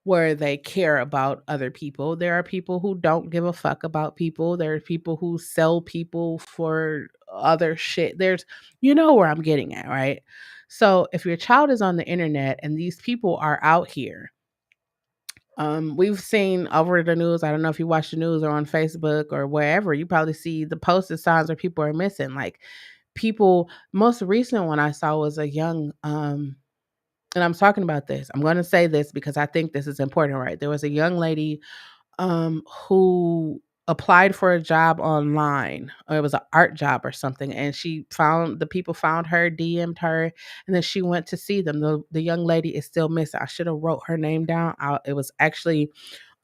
where they care about other people. There are people who don't give a fuck about people. There are people who sell people for other shit. Where I'm getting at, right? So if your child is on the internet and these people are out here, we've seen over the news. I don't know if you watch the news or on Facebook or wherever, you probably see the posted signs where people are missing. Like people, most recent one I saw was a young and I'm talking about this. I'm going to say this because I think this is important, right? There was a young lady who applied for a job online, or it was an art job or something, and the people found her, DM'd her, and then she went to see them. The young lady is still missing. I should have wrote her name down. It was actually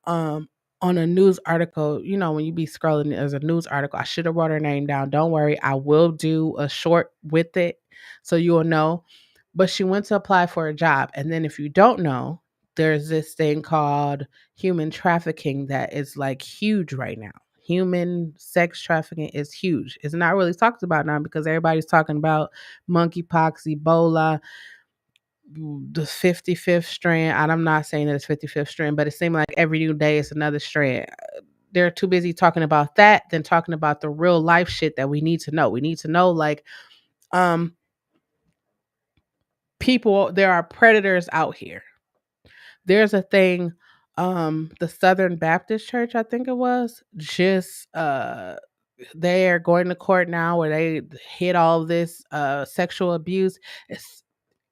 um on a news article. When you be scrolling, there's a news article. I should have wrote her name down. Don't worry, I will do a short with it so you'll know. But she went to apply for a job. And then if you don't know, there's this thing called human trafficking that is like huge right now. Human sex trafficking is huge. It's not really talked about now because everybody's talking about monkeypox, Ebola, the 55th strand. And I'm not saying that it's 55th strand, but it seems like every new day it's another strand. They're too busy talking about that than talking about the real life shit that we need to know. We need to know, like, um people, there are predators out here. There's a thing, the Southern Baptist Church, I think it was, just they are going to court now where they hit all this sexual abuse. It's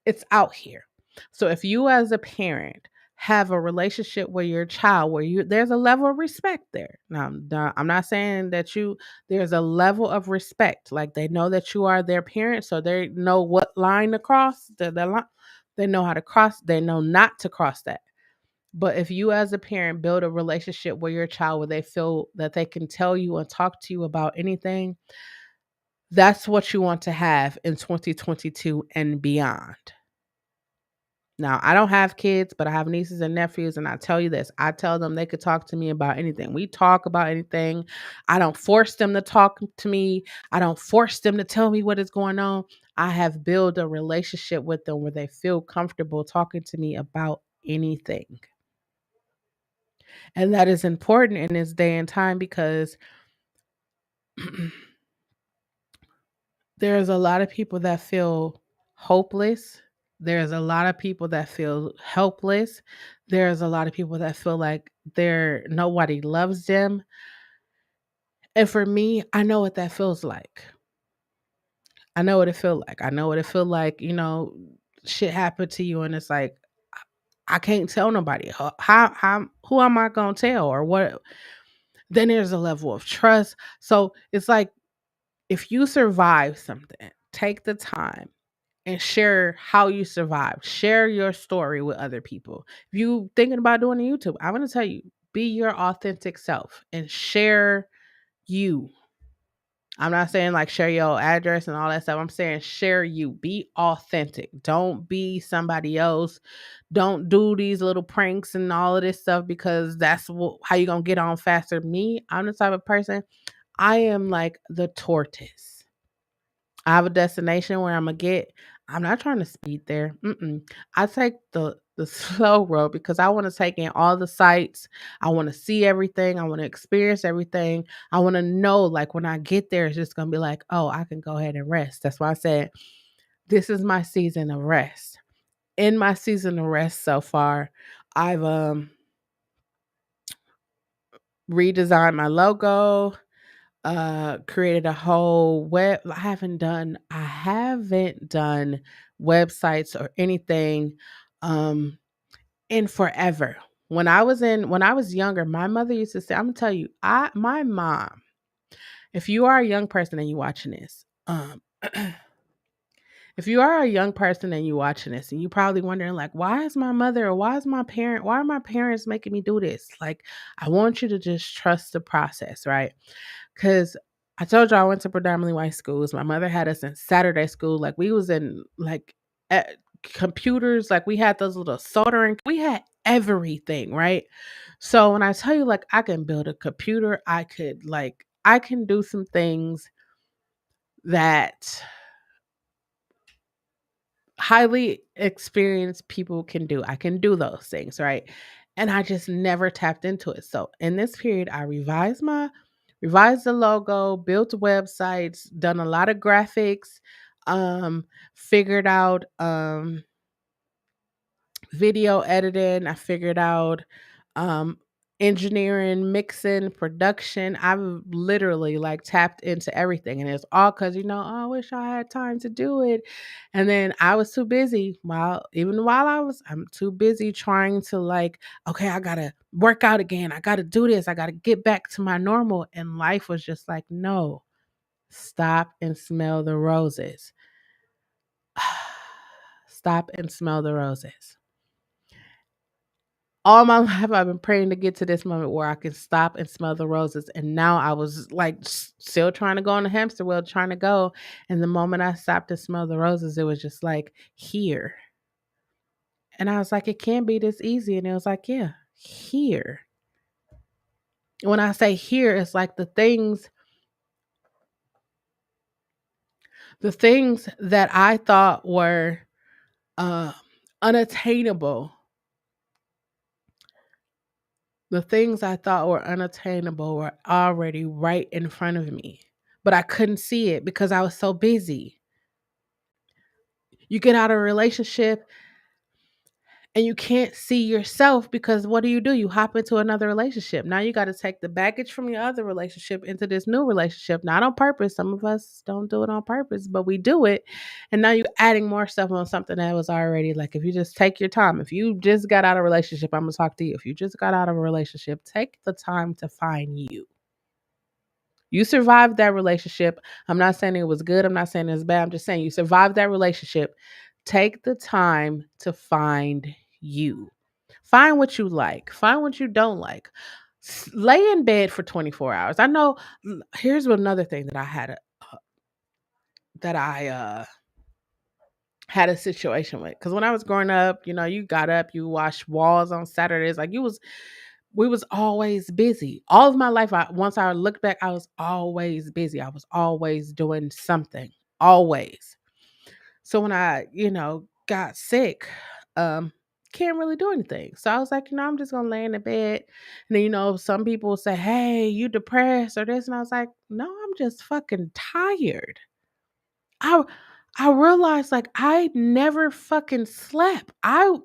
it's out here. So if you as a parent have a relationship with your child where you there's a level of respect there. Now I'm not saying that you there's a level of respect. Like they know that you are their parent, so they know what line to cross. They know how to cross, they know not to cross that. But if you as a parent build a relationship with your child where they feel that they can tell you and talk to you about anything, that's what you want to have in 2022 and beyond. Now, I don't have kids, but I have nieces and nephews, and I tell you this, I tell them they could talk to me about anything. We talk about anything. I don't force them to talk to me. I don't force them to tell me what is going on. I have built a relationship with them where they feel comfortable talking to me about anything. And that is important in this day and time because there's a lot of people that feel hopeless. There's a lot of people that feel helpless. There's a lot of people that feel like nobody loves them. And for me, I know what that feels like. I know what it feel like. I know what it feel like, shit happened to you and it's like I can't tell nobody. How who am I going to tell or what? Then there's a level of trust. So it's like if you survive something, take the time and share how you survived. Share your story with other people. If you thinking about doing a YouTube, I'm gonna tell you, be your authentic self and share you. I'm not saying like share your address and all that stuff. I'm saying share you. Be authentic. Don't be somebody else. Don't do these little pranks and all of this stuff because that's how you gonna get on faster. Me, I'm the type of person. I am like the tortoise. I have a destination where Imma get. I'm not trying to speed there. Mm-mm. I take the slow road because I wanna take in all the sights. I wanna see everything. I wanna experience everything. I wanna know, like, when I get there, it's just gonna be like, "Oh, I can go ahead and rest." That's why I said, "This is my season of rest." In my season of rest so far, I've, redesigned my logo, created a whole I haven't done websites or anything um in forever. When I was younger, my mother used to say, I'm gonna tell you, I my mom, if you are a young person and you watching this, if you are a young person and you watching this and you probably wondering like, why is my mother or why are my parents making me do this? Like, I want you to just trust the process, right? Because I told you I went to predominantly white schools. My mother had us in Saturday school. Like we was in like computers. Like we had those little soldering. We had everything, right? So when I tell you like I can build a computer, I can do some things that highly experienced people can do. I can do those things, right? And I just never tapped into it. So in this period, I revised the logo, built websites, done a lot of graphics, figured out video editing. I figured out um engineering, mixing, production. I've literally like tapped into everything and it's all cuz oh, I wish I had time to do it. And then I was too busy while I'm too busy trying to like okay, I got to work out again. I got to do this. I got to get back to my normal and life was just like no. Stop and smell the roses. Stop and smell the roses. All my life I've been praying to get to this moment where I can stop and smell the roses. And now I was like still trying to go on the hamster wheel, trying to go. And the moment I stopped to smell the roses, it was just like here. And I was like, it can't be this easy. And it was like, yeah, here. When I say here, it's like the things that I thought were uh, unattainable, the things I thought were unattainable were already right in front of me, but I couldn't see it because I was so busy. You get out of a relationship and you can't see yourself because what do? You hop into another relationship. Now you got to take the baggage from your other relationship into this new relationship, not on purpose. Some of us don't do it on purpose, but we do it. And now you're adding more stuff on something that was already like, if you just take your time, if you just got out of a relationship, I'm going to talk to you. If you just got out of a relationship, take the time to find you. You survived that relationship. I'm not saying it was good. I'm not saying it was bad. I'm just saying you survived that relationship. Take the time to find you. Find what you like. Find what you don't like. Lay in bed for 24 hours. I know. Here's another thing that I had a situation with. Because when I was growing up, you got up, you washed walls on Saturdays. Like we was always busy. All of my life, once I looked back, I was always busy. I was always doing something. Always. So when I, got sick, um, can't really do anything. So I was like, I'm just gonna lay in the bed. And then, some people will say, hey, you depressed or this. And I was like, no, I'm just fucking tired. I I realized like I never fucking slept. I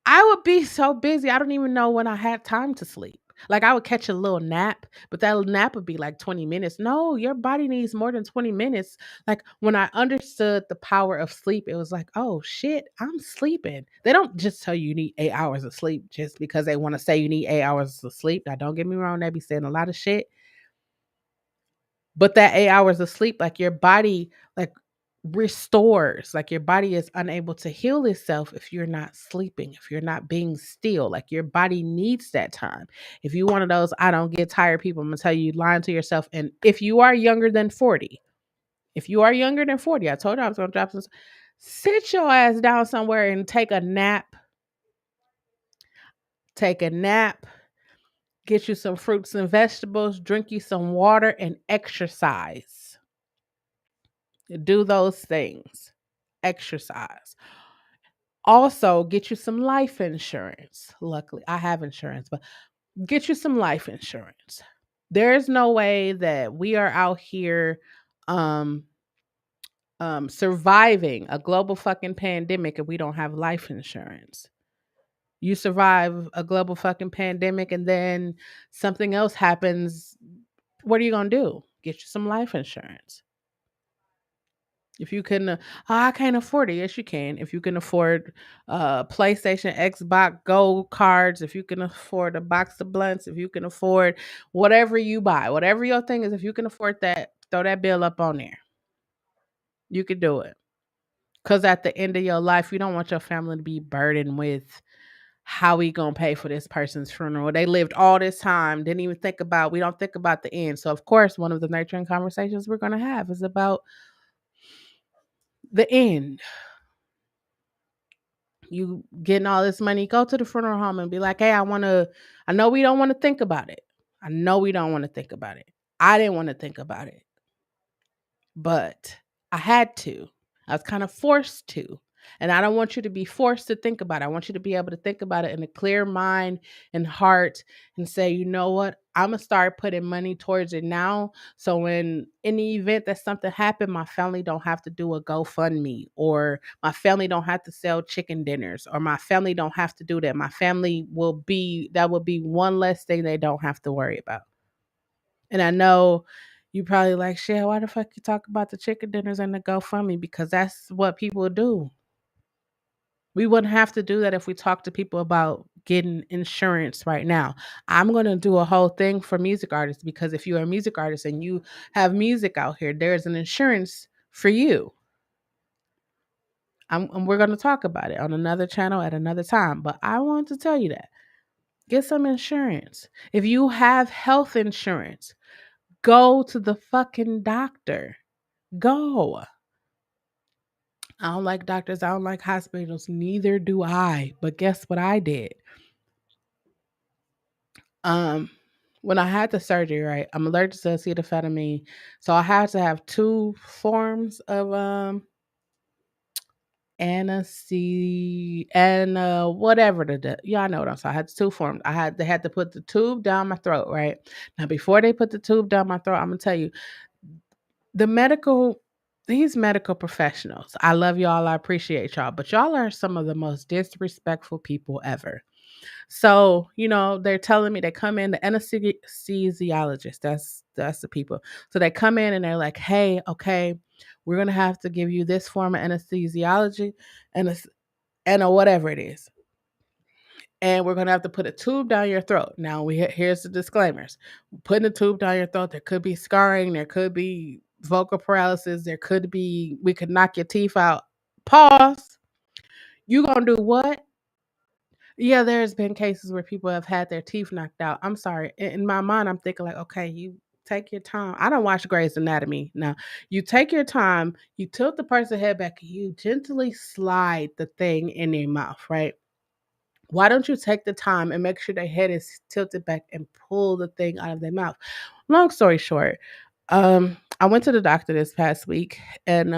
would be so busy. I don't even know when I had time to sleep. Like I would catch a little nap, but that nap would be like 20 minutes. No, your body needs more than 20 minutes. Like when I understood the power of sleep, it was like, oh shit, I'm sleeping. They don't just tell you need 8 hours of sleep just because they want to say you need 8 hours of sleep. Now, don't get me wrong, they be saying a lot of shit. But that 8 hours of sleep, like your body, like restores, like your body is unable to heal itself if you're not sleeping, if you're not being still. Like your body needs that time. If you one of those, I don't get tired people, I'm gonna tell you, lying to yourself. And if you are younger than 40, if you are younger than 40, I told you I was gonna drop some. Sit your ass down somewhere and take a nap. Take a nap. Get you some fruits and vegetables. Drink you some water and exercise. Do those things. Exercise. Also, get you some life insurance. Luckily, I have insurance, but get you some life insurance. There's no way that we are out here um surviving a global fucking pandemic if we don't have life insurance. You survive a global fucking pandemic and then something else happens, what are you going to do? Get you some life insurance. If you can, I can't afford it. Yes, you can. If you can afford PlayStation, Xbox, Gold cards, if you can afford a box of blunts, if you can afford whatever you buy, whatever your thing is, if you can afford that, throw that bill up on there. You can do it. Because at the end of your life, you don't want your family to be burdened with how we gonna pay for this person's funeral. They lived all this time, didn't even think about. We don't think about the end. So of course, one of the nurturing conversations we're gonna have is about the end. You getting all this money, go to the funeral home and be like, hey, I know we don't want to think about it. I know we don't want to think about it. I didn't want to think about it, but I had to. I was kind of forced to. And I don't want you to be forced to think about it. I want you to be able to think about it in a clear mind and heart and say, you know what? I'm going to start putting money towards it now. So when in the event that something happened, my family don't have to do a GoFundMe, or my family don't have to sell chicken dinners, or my family don't have to do that. My family that will be one less thing they don't have to worry about. And I know you probably like, shit, why the fuck you talk about the chicken dinners and the GoFundMe? Because that's what people do. We wouldn't have to do that if we talk to people about getting insurance right now. I'm going to do a whole thing for music artists, because if you're a music artist and you have music out here, there's an insurance for you. And we're going to talk about it on another channel at another time. But I want to tell you that. Get some insurance. If you have health insurance, go to the fucking doctor. Go. I don't like doctors. I don't like hospitals. Neither do I. But guess what I did? Um, when I had the surgery, right, I'm allergic to acetaminophen, so I had to have 2 forms of, whatever y'all know what I'm saying. I had 2 forms. They had to put the tube down my throat, right? Now before they put the tube down my throat, Imma tell you, the medical these medical professionals, I love y'all, I appreciate y'all, but y'all are some of the most disrespectful people ever. So, they're telling me they come in, the anesthesiologist, that's the people. So they come in and they're like, "Hey, okay, we're gonna have to give you this form of anesthesiology and whatever it is. And we're gonna have to put a tube down your throat." Now here's the disclaimers. Putting a tube down your throat, there could be scarring, there could be vocal paralysis, we could knock your teeth out. Pause. You gonna do what? Yeah, there's been cases where people have had their teeth knocked out. I'm sorry. In my mind, I'm thinking like, okay, you take your time. I don't watch Grey's Anatomy. Now, you take your time, you tilt the person's head back, and you gently slide the thing in their mouth, right? Why don't you take the time and make sure their head is tilted back and pull the thing out of their mouth? Long story short, I went to the doctor this past week, and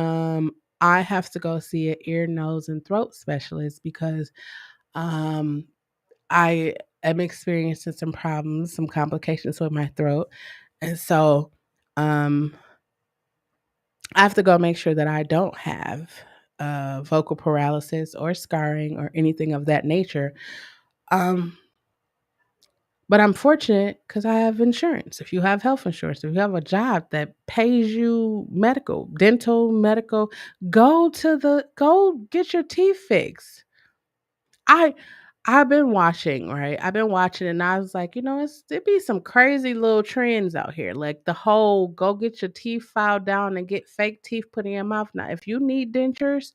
I have to go see an ear, nose, and throat specialist because um I am experiencing some problems, some complications with my throat. And so um I have to go make sure that I don't have vocal paralysis or scarring or anything of that nature. Um but I'm fortunate because I have insurance. If you have health insurance, if you have a job that pays you medical, dental, medical, go get your teeth fixed. I I've been watching, right? I've been watching and I was like, there be some crazy little trends out here. Like the whole go get your teeth filed down and get fake teeth put in your mouth. Now, if you need dentures,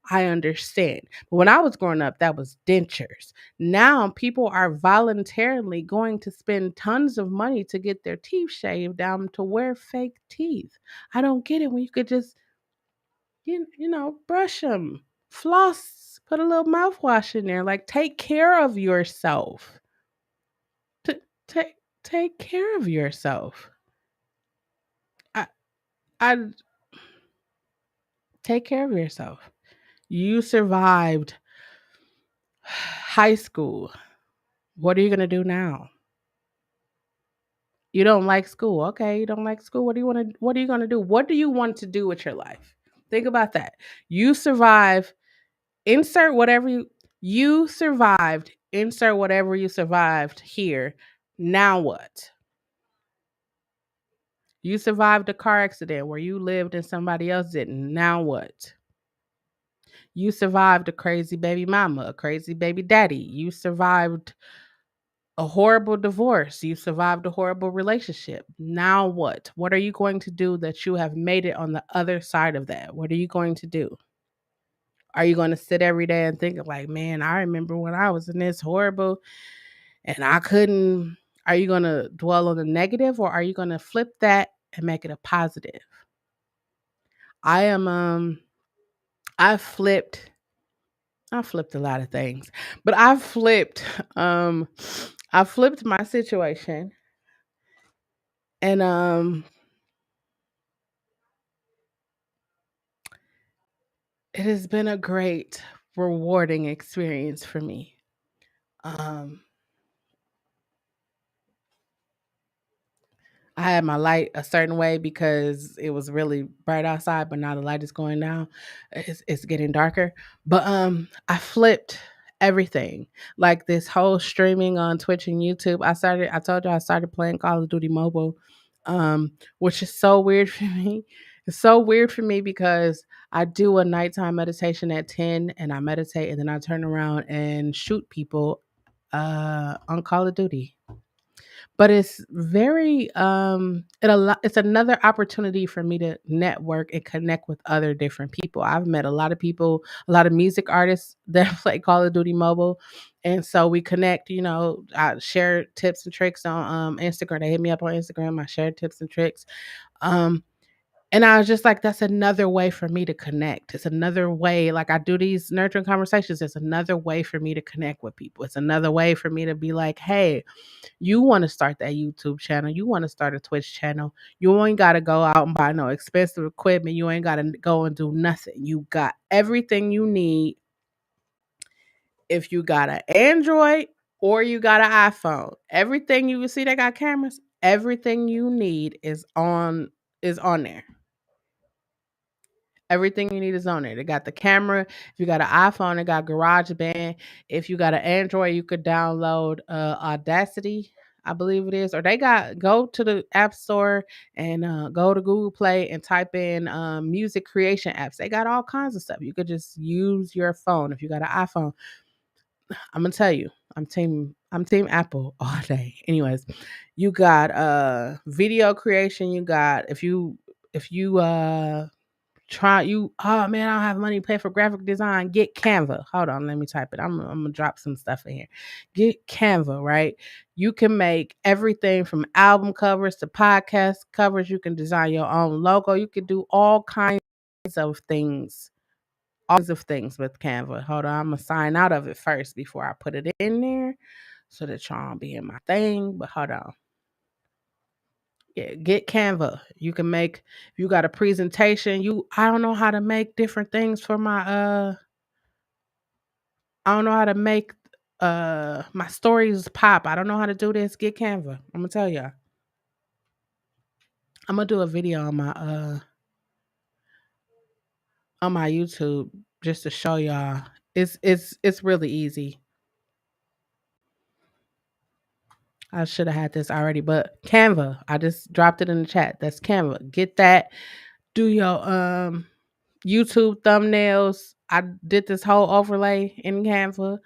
I understand. But when I was growing up, that was dentures. Now people are voluntarily going to spend tons of money to get their teeth shaved down to wear fake teeth. I don't get it when you could just brush them, floss, put a little mouthwash in there. Like, take care of yourself. T- take take care of yourself. I I take care of yourself. You survived high school. What are you gonna do now? You don't like school. Okay, you don't like school. What are you gonna do? What do you want to do with your life? Think about that. You survive. Insert whatever you survived. Insert whatever you survived here. Now what? You survived a car accident where you lived and somebody else didn't. Now what? You survived a crazy baby mama, a crazy baby daddy. You survived a horrible divorce. You survived a horrible relationship. Now what? What are you going to do that you have made it on the other side of that? What are you going to do? Are you going to sit every day and think like, man, I remember when I was in this horrible and I couldn't. Are you going to dwell on the negative or are you going to flip that and make it a positive? I am I flipped I flipped a lot of things. But um I flipped my situation and it has been a great rewarding experience for me. Um I had my light a certain way because it was really bright outside, but now the light is going down. It's getting darker. But I flipped everything. Like this whole streaming on Twitch and YouTube. I told you I started playing Call of Duty Mobile, which is so weird for me. It's so weird for me because I do a nighttime meditation at 10 and I meditate and then I turn around and shoot people on Call of Duty. But it's very it's another opportunity for me to network and connect with other different people. I've met a lot of people, a lot of music artists that play Call of Duty Mobile. And so we connect, I share tips and tricks on Instagram. They hit me up on Instagram. I share tips and tricks. Um And I was just like, that's another way for me to connect. It's another way, like I do these nurturing conversations. It's another way for me to connect with people. It's another way for me to be like, hey, you want to start that YouTube channel. You want to start a Twitch channel. You ain't got to go out and buy no expensive equipment. You ain't got to go and do nothing. You got everything you need. If you got an Android or you got an iPhone, everything you see that got cameras, everything you need is on there. Everything you need is on there. They got the camera. If you got an iPhone, they got GarageBand. If you got an Android, you could download Audacity, I believe it is. Or they got go to the App Store and go to Google Play and type in music creation apps. They got all kinds of stuff. You could just use your phone if you got an iPhone. I'm gonna tell you, I'm team Apple all day. Anyways, you got video creation. You got if you try you oh man, I don't have money to pay for graphic design. Get Canva. Hold on, let me type it. I'm gonna drop some stuff in here. Get Canva, right? You can make everything from album covers to podcast covers. You can design your own logo. You can do all kinds of things. All kinds of things with Canva. Hold on, I'm gonna sign out of it first before I put it in there so that y'all don't be in my thing. But hold on. Yeah, get Canva. You can make if you got a presentation, I don't know how to make different things for my I don't know how to make my stories pop. I don't know how to do this. Get Canva. I'm gonna tell y'all. I'm gonna do a video on my YouTube just to show y'all. It's really easy. I should have had this already, but Canva. I just dropped it in the chat. That's Canva. Get that. Do your YouTube thumbnails. I did this whole overlay in Canva.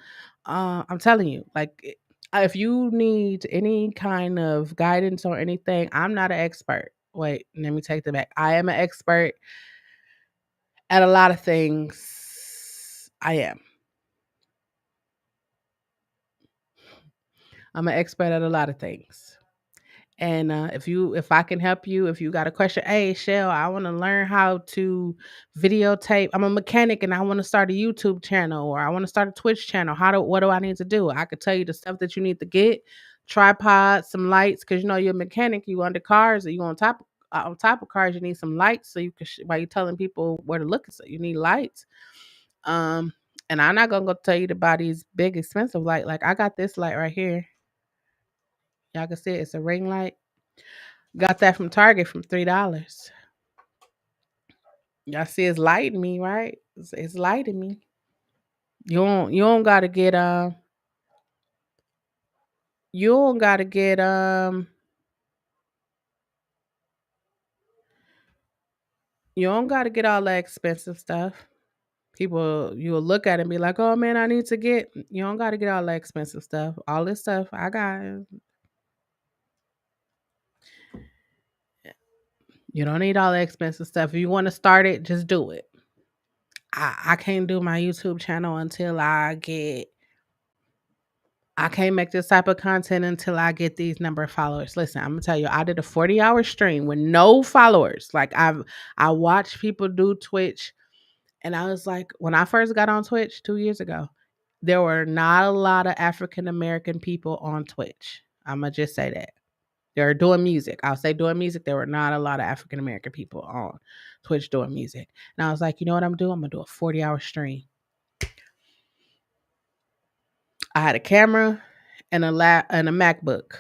I'm telling you, like, if you need any kind of guidance or anything, I'm not an expert. Wait, let me take that back. I am an expert at a lot of things. I am. I'm an expert at a lot of things. And if I can help you, if you got a question, hey Shell, I want to learn how to videotape. I'm a mechanic and I want to start a YouTube channel or I want to start a Twitch channel. What do I need to do? I could tell you the stuff that you need to get: tripod, some lights, because you know you're a mechanic. You under cars or you on top of cars. You need some lights so you can while you're telling people where to look. So you need lights. Um, and I'm not gonna go tell you to buy these big expensive light. Like I got this light right here. Y'all can see it. It's a ring light. Got that from Target from $3. Y'all see it's lighting me, right? It's lighting me. You don't gotta get you don't gotta get you don't gotta get all that expensive stuff. People you'll look at it and be like, oh man, I need to get you don't gotta get all that expensive stuff. All this stuff I got. You don't need all the expensive stuff. If you want to start it, just do it. I can't do my YouTube channel until I can't make this type of content until I get these number of followers. Listen, I'm gonna tell you, I did a 40-hour stream with no followers. Like I watched people do Twitch, and I was like, when I first got on Twitch 2 years ago, there were not a lot of African American people on Twitch. I'm gonna just say that. They're doing music. I'll say doing music. There were not a lot of African American people on Twitch doing music. And I was like, you know what I'm doing? I'm gonna do a 40-hour stream. I had a camera and and a MacBook.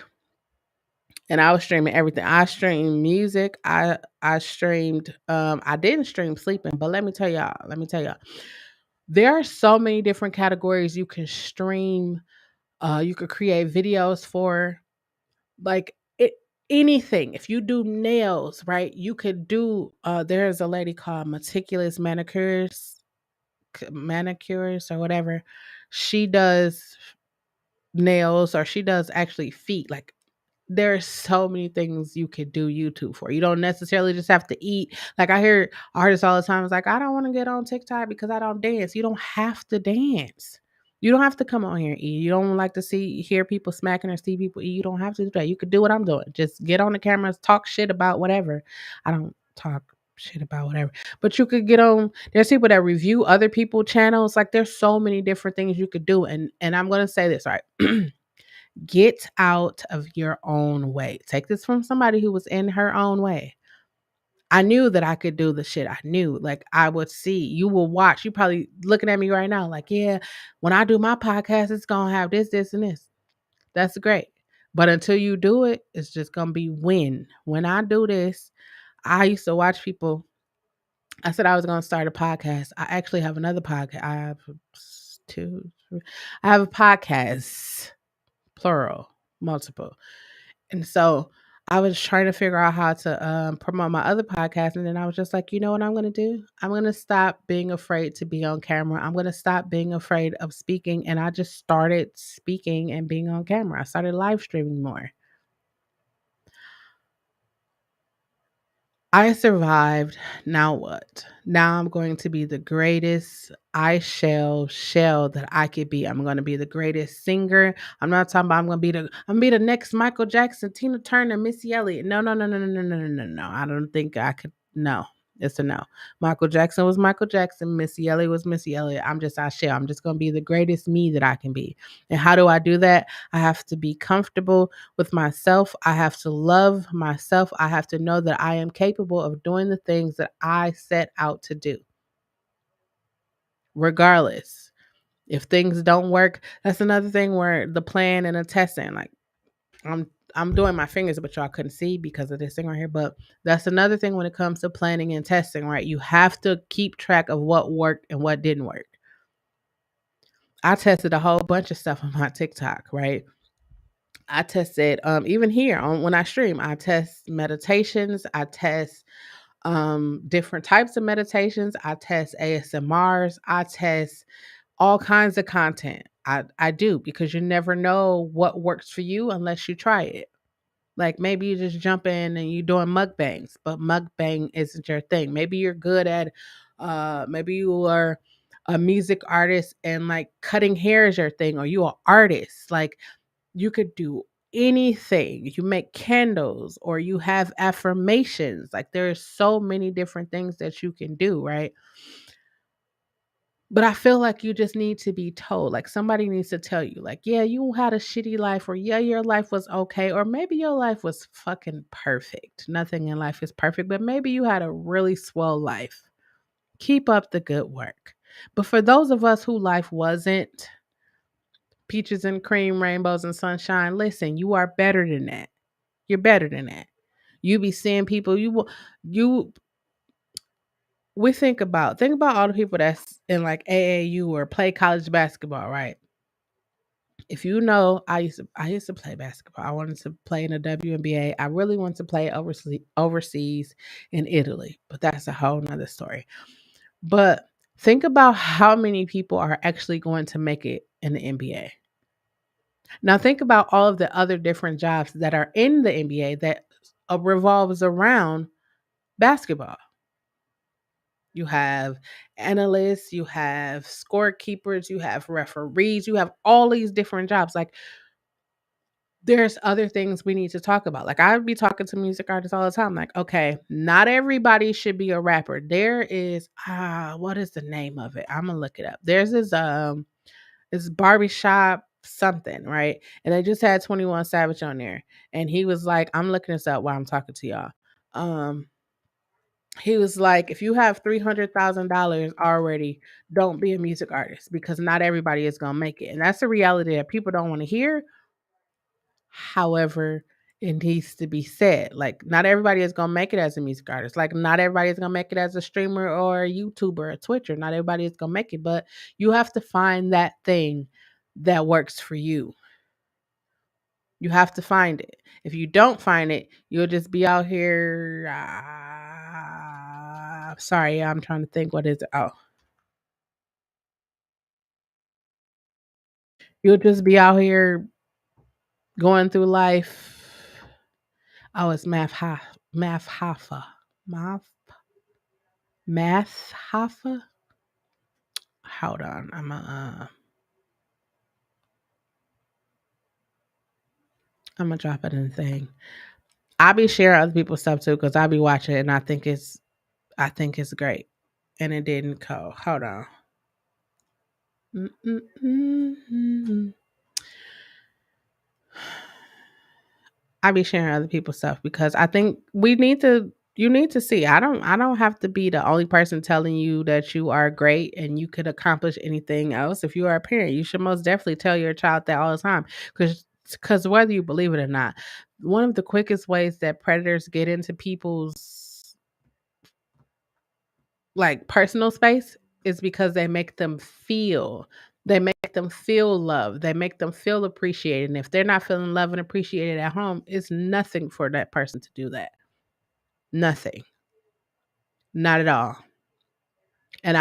And I was streaming everything. I streamed music. I streamed I didn't stream sleeping, but let me tell y'all. There are so many different categories you can stream. You could create videos for like anything. If you do nails, right? You could do there's a lady called Meticulous Manicures or whatever. She does nails or she does actually feet. Like there's so many things you could do YouTube for. You don't necessarily just have to eat. Like I hear artists all the time. It's like, I don't want to get on TikTok because I don't dance. You don't have to dance. You don't have to come on here and eat. You don't like to hear people smacking or see people eat. You don't have to do that. You could do what I'm doing. Just get on the cameras, talk shit about whatever. I don't talk. shit about whatever. But you could get on there's people that review other people channels. Like there's so many different things you could do. And I'm gonna say this, right? Get out of your own way. Take this from somebody who was in her own way. I knew that I could do the shit. I knew, like, I would see. You will watch. You probably looking at me right now, like, yeah, when I do my podcast, it's gonna have this, this, and this. That's great. But until you do it, it's just gonna be when. When I do this, I used to watch people. I said I was gonna start a podcast. I actually have another podcast. I have two, three. I have a podcast, plural, multiple. And so I was trying to figure out how to promote my other podcast. And then I was just like, you know what I'm going to do? I'm going to stop being afraid to be on camera. I'm going to stop being afraid of speaking. And I just started speaking and being on camera. I started live streaming more. I survived. Now what? Now I'm going to be the greatest shell that I could be. I'm going to be the greatest singer. I'm not talking about I'm gonna be the next Michael Jackson, Tina Turner, Missy Elliott. No, no, no, no, no, no, no, no, no, no. I don't think I could. No, it's a no. Michael Jackson was Michael Jackson. Missy Elliott was Missy Elliott. I'm just shell. I'm just gonna be the greatest me that I can be. And how do I do that? I have to be comfortable with myself. I have to love myself. I have to know that I am capable of doing the things that I set out to do. Regardless. If things don't work, that's another thing where the plan and the testing, like I'm doing my fingers, but y'all couldn't see because of this thing right here. But that's another thing when it comes to planning and testing, right? You have to keep track of what worked and what didn't work. I tested a whole bunch of stuff on my TikTok, right? I tested even here on when I stream, I test meditations, I test different types of meditations, I test ASMRs, I test all kinds of content. I do because you never know what works for you unless you try it. Like maybe you just jump in and you're doing mukbangs, but mukbang isn't your thing. Maybe you're good at maybe you are a music artist and like cutting hair is your thing, or you are artist. Like you could do anything. You make candles or you have affirmations. Like there's so many different things that you can do, right? But I feel like you just need to be told. Like somebody needs to tell you, like, yeah, you had a shitty life, or yeah, your life was okay, or maybe your life was fucking perfect. Nothing in life is perfect, but maybe you had a really swell life. Keep up the good work. But for those of us who life wasn't peaches and cream, rainbows and sunshine, listen, you are better than that. You're better than that. You be seeing people you we think about all the people that's in like AAU or play college basketball, right? If you know, I used to play basketball. I wanted to play in the WNBA. I really wanted to play overseas in Italy, but that's a whole nother story. But think about how many people are actually going to make it in the NBA. Now think about all of the other different jobs that are in the NBA that revolves around basketball. You have analysts, you have scorekeepers, you have referees, you have all these different jobs. Like there's other things we need to talk about. Like I would be talking to music artists all the time. Like, okay, not everybody should be a rapper. There is what is the name of it? I'm gonna look it up. There's this barbershop something, right? And they just had 21 Savage on there. And he was like, I'm looking this up while I'm talking to y'all. Um, he was like, if you have $300,000 already, don't be a music artist because not everybody is gonna make it. And that's a reality that people don't want to hear. However, it needs to be said. Like, not everybody is gonna make it as a music artist. Like, not everybody is gonna make it as a streamer or a YouTuber or a Twitcher. Not everybody is gonna make it, but you have to find that thing that works for you. You have to find it. If you don't find it, you'll just be out here. Sorry, I'm trying to think. What is it? Oh, you'll just be out here going through life. Oh, it's math hafa. Math math hafa. Hold on. I'm gonna drop it in the thing. I'll be sharing other people's stuff too because I'll be watching it and I think it's I think it's great. And it didn't go. Hold on. Mm-mm-mm-mm. I be sharing other people's stuff because I think you need to see. I don't have to be the only person telling you that you are great and you could accomplish anything else. If you are a parent, you should most definitely tell your child that all the time. Cuz whether you believe it or not, one of the quickest ways that predators get into people's like personal space is because they make them feel loved, they make them feel appreciated, and if they're not feeling loved and appreciated at home, it's nothing for that person to do that. Nothing. Not at all. And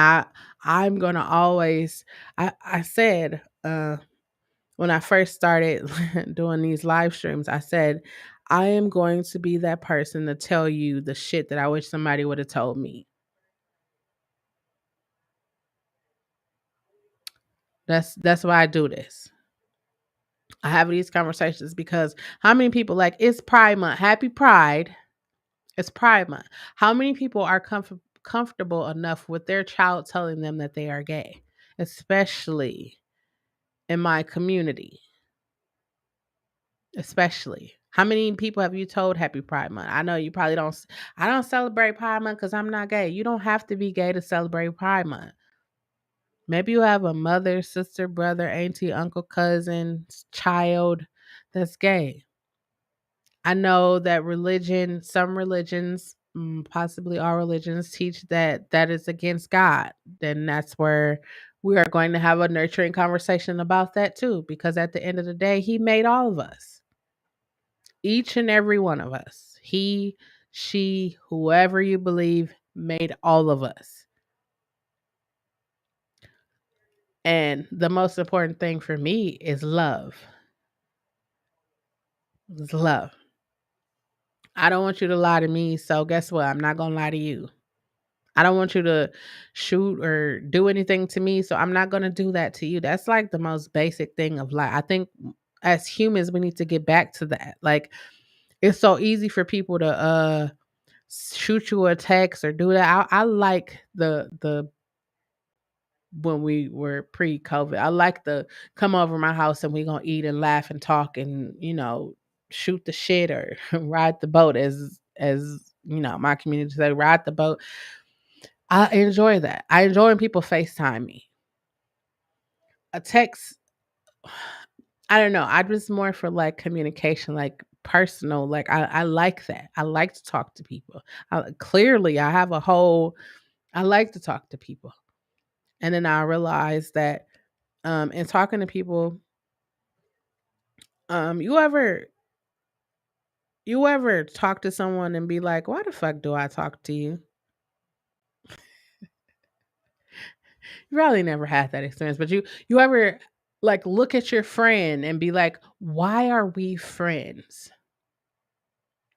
I'm going to always I said when I first started doing these live streams, I said I am going to be that person to tell you the shit that I wish somebody would have told me. That's why I do this. I have these conversations because how many people like it's Pride Month? Happy Pride. It's Pride Month. How many people are comfortable enough with their child telling them that they are gay, especially in my community? Especially. How many people have you told Happy Pride Month? I know you probably don't. I don't celebrate Pride Month because I'm not gay. You don't have to be gay to celebrate Pride Month. Maybe you have a mother, sister, brother, auntie, uncle, cousin, child that's gay. I know that some religions, possibly all religions, teach that that is against God. Then that's where we are going to have a nurturing conversation about that too, because at the end of the day, He made all of us, each and every one of us. He, she, whoever you believe, made all of us. And the most important thing for me is love. Is love. I don't want you to lie to me, so guess what? I'm not gonna lie to you. I don't want you to shoot or do anything to me, so I'm not gonna do that to you. That's like the most basic thing of life. I think as humans, we need to get back to that. Like it's so easy for people to shoot you a text or do that. I like the when we were pre-COVID. I like the come over my house and we gonna eat and laugh and talk and shoot the shit or ride the boat as my community say ride the boat. I enjoy that. I enjoy when people FaceTime me. A text, I don't know. I just more for like communication, like personal. Like I like that. I like to talk to people. Clearly, I have a whole. I like to talk to people, and then I realized that in talking to people, you ever talk to someone and be like, why the fuck do I talk to you? You probably never had that experience, but you ever like look at your friend and be like, why are we friends?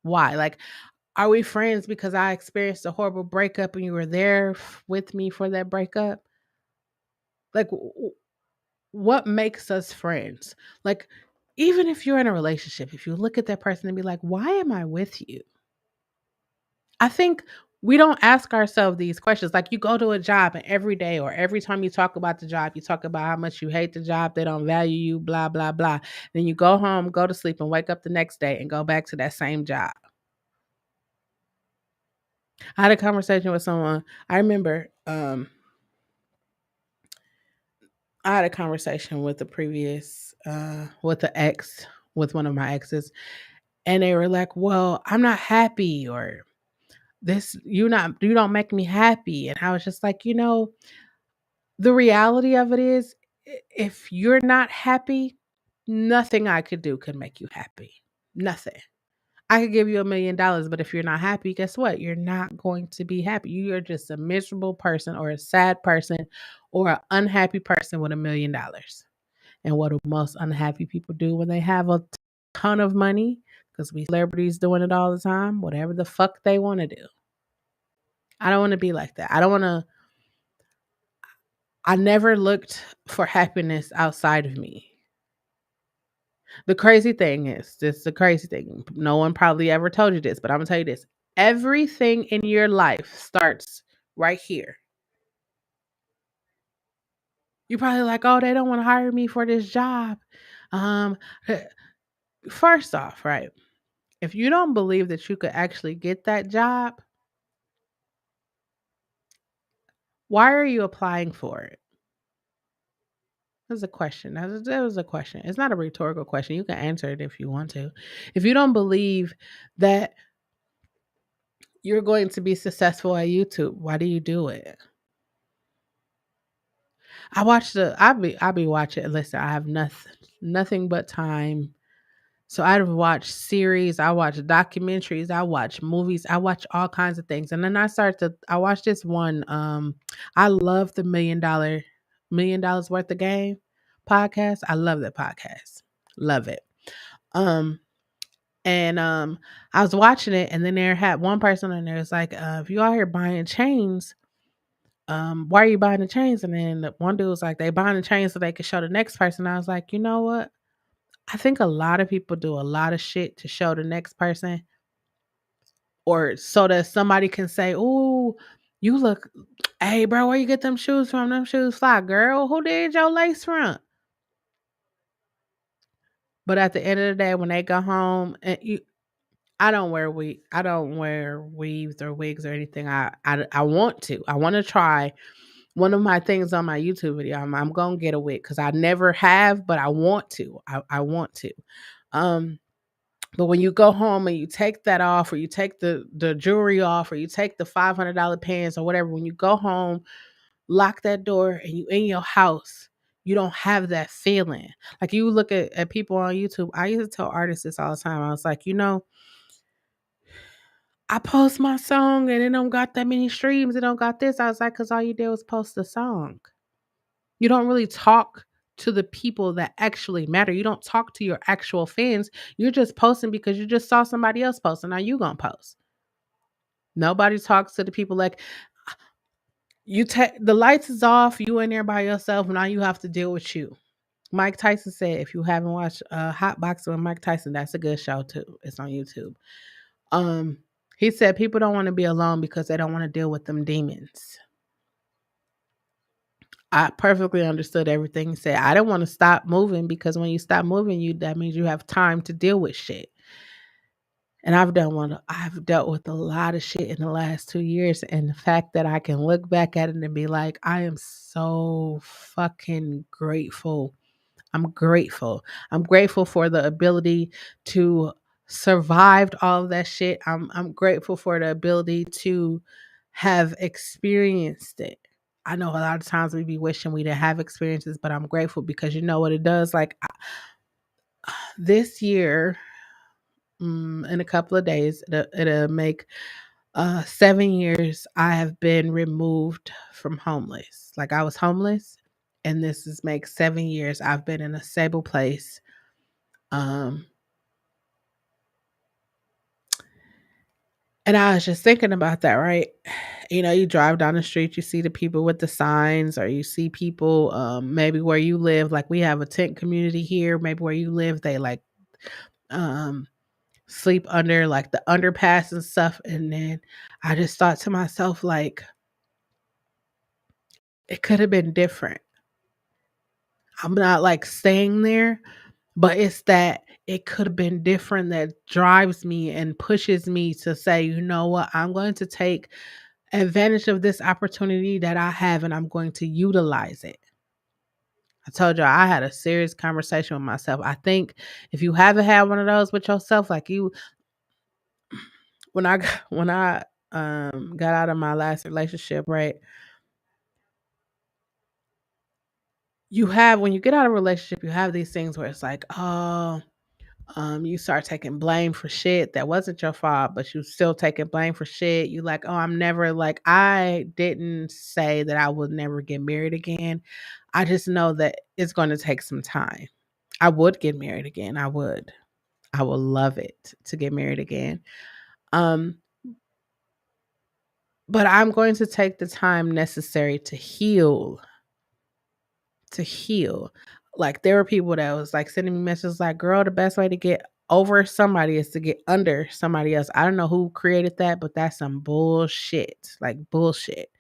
Why? Like, are we friends because I experienced a horrible breakup and you were there with me for that breakup? Like, what makes us friends? Like, even if you're in a relationship, if you look at that person and be like, why am I with you? I think we don't ask ourselves these questions. Like you go to a job and every day or every time you talk about the job, you talk about how much you hate the job, they don't value you, blah, blah, blah. Then you go home, go to sleep, and wake up the next day and go back to that same job. I had a conversation with someone. I remember I had a conversation with the previous with the ex, with one of my exes, and they were like, well, I'm not happy or this you don't make me happy. And I was just like, the reality of it is, if you're not happy, nothing I could do could make you happy. Nothing. I could give you $1,000,000, but if you're not happy, guess what? You're not going to be happy. You're just a miserable person or a sad person or an unhappy person with $1,000,000. And what do most unhappy people do when they have a ton of money? Because we celebrities doing it all the time, whatever the fuck they want to do. I don't want to be like that. I never looked for happiness outside of me. The crazy thing is, this is the crazy thing. No one probably ever told you this, but I'm gonna tell you this. Everything in your life starts right here. You're probably like, "Oh, they don't wanna hire me for this job." Um, eh, First off, right, if you don't believe that you could actually get that job, why are you applying for it? That's a question. That was a question. It's not a rhetorical question. You can answer it if you want to. If you don't believe that you're going to be successful at YouTube, why do you do it? I be watching. Listen, I have nothing but time. So I've watched series, I watch documentaries, I watch movies, I watch all kinds of things. And then I watched this one. I love the $1 million worth of game podcast. I love that podcast. Love it. Um and I was watching it, and then there had one person in there was like, if you out here buying chains, why are you buying the chains? And then the one dude was like, they buying the chains so they can show the next person. I was like, you know what? I think a lot of people do a lot of shit to show the next person, or so that somebody can say, "Ooh, you look, hey, bro, where you get them shoes from? Them shoes fly, girl. Who did your lace front?" But at the end of the day, when they go home, and I don't wear weaves or wigs or anything. I want to. I want to try one of my things on my YouTube video. I'm gonna get a wig because I never have, but I want to. I want to. Um, But when you go home and you take that off, or you take the jewelry off, or you take the $500 pants or whatever, when you go home, lock that door and you in your house, you don't have that feeling. Like you look at people on YouTube. I used to tell artists this all the time. I was like, I post my song and it don't got that many streams. It don't got this. I was like, because all you did was post the song. You don't really talk to the people that actually matter. You don't talk to your actual fans. You're just posting because you just saw somebody else post, and now you gonna post. Nobody talks to the people like you take the lights is off, you in there by yourself, now you have to deal with you. Mike Tyson said, if you haven't watched Hot Boxing with Mike Tyson, that's a good show too. It's on YouTube. Um, he said people don't want to be alone because they don't want to deal with them demons. I perfectly understood everything he said. I didn't want to stop moving because when you stop moving, that means you have time to deal with shit. And I've dealt with a lot of shit in the last 2 years. And the fact that I can look back at it and be like, I am so fucking grateful. I'm grateful. I'm grateful for the ability to survived all of that shit. I'm grateful for the ability to have experienced it. I know a lot of times we be wishing we didn't have experiences, but I'm grateful because you know what it does. Like this year, in a couple of days, it'll make 7 years I have been removed from homeless. Like I was homeless, and this is make 7 years I've been in a stable place. Um, and I was just thinking about that, right? You drive down the street, you see the people with the signs, or you see people, maybe where you live. Like we have a tent community here. Maybe where you live, they like um sleep under like the underpass and stuff. And then I just thought to myself, like, it could have been different. I'm not like staying there, but it's that it could have been different that drives me and pushes me to say, you know what, I'm going to take advantage of this opportunity that I have and I'm going to utilize it. I told you I had a serious conversation with myself. I think if you haven't had one of those with yourself, like when I got out of my last relationship, right? When you get out of a relationship, you have these things where it's like, oh, you start taking blame for shit that wasn't your fault, but you still taking blame for shit. You like, oh, I didn't say that I would never get married again. I just know that it's going to take some time. I would get married again. I would. I would love it to get married again. Um, but I'm going to take the time necessary to heal. Like there were people that was like sending me messages like, girl, the best way to get over somebody is to get under somebody else. I don't know who created that, but that's some bullshit. Like bullshit.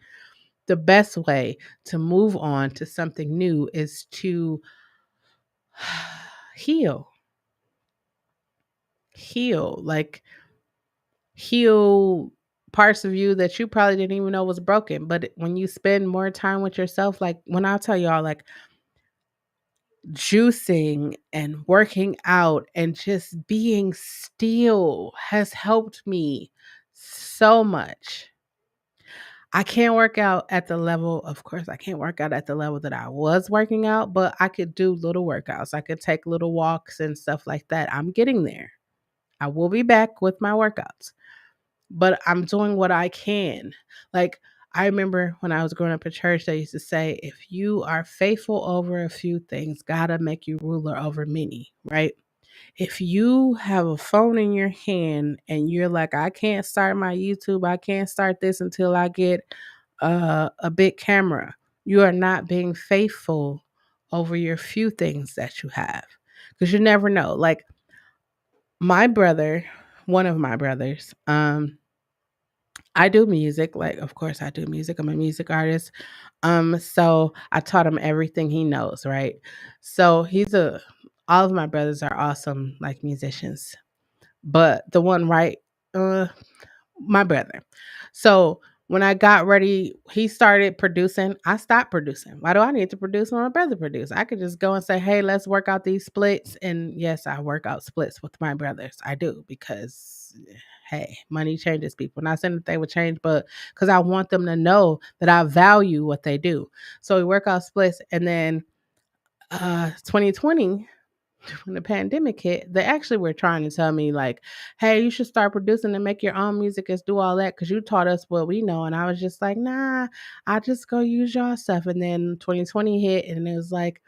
The best way to move on to something new is to heal. Heal. Like heal parts of you that you probably didn't even know was broken. But when you spend more time with yourself, like when I tell y'all, like juicing and working out and just being still has helped me so much. I can't work out at the level, of course, I can't work out at the level that I was working out, but I could do little workouts. I could take little walks and stuff like that. I'm getting there. I will be back with my workouts, but I'm doing what I can. Like, I remember when I was growing up in church, they used to say, if you are faithful over a few things, God'll make you ruler over many, right? If you have a phone in your hand and you're like, I can't start my YouTube, I can't start this until I get a big camera, you are not being faithful over your few things that you have. Because you never know. Like my brother, one of my brothers, I do music. Like, of course, I do music. I'm a music artist. So I taught him everything he knows, right? So all of my brothers are awesome, like musicians. But the one right, uh, my brother. So when I got ready, he started producing. I stopped producing. Why do I need to produce when my brother produce? I could just go and say, hey, let's work out these splits. And yes, I work out splits with my brothers. I do because hey, money changes people. Not saying that they would change, but because I want them to know that I value what they do. So we work out splits and then 2020 when the pandemic hit, they actually were trying to tell me like, "Hey, you should start producing and make your own music and do all that because you taught us what we know." And I was just like, "Nah, I just go use y'all stuff." And then 2020 hit, and it was like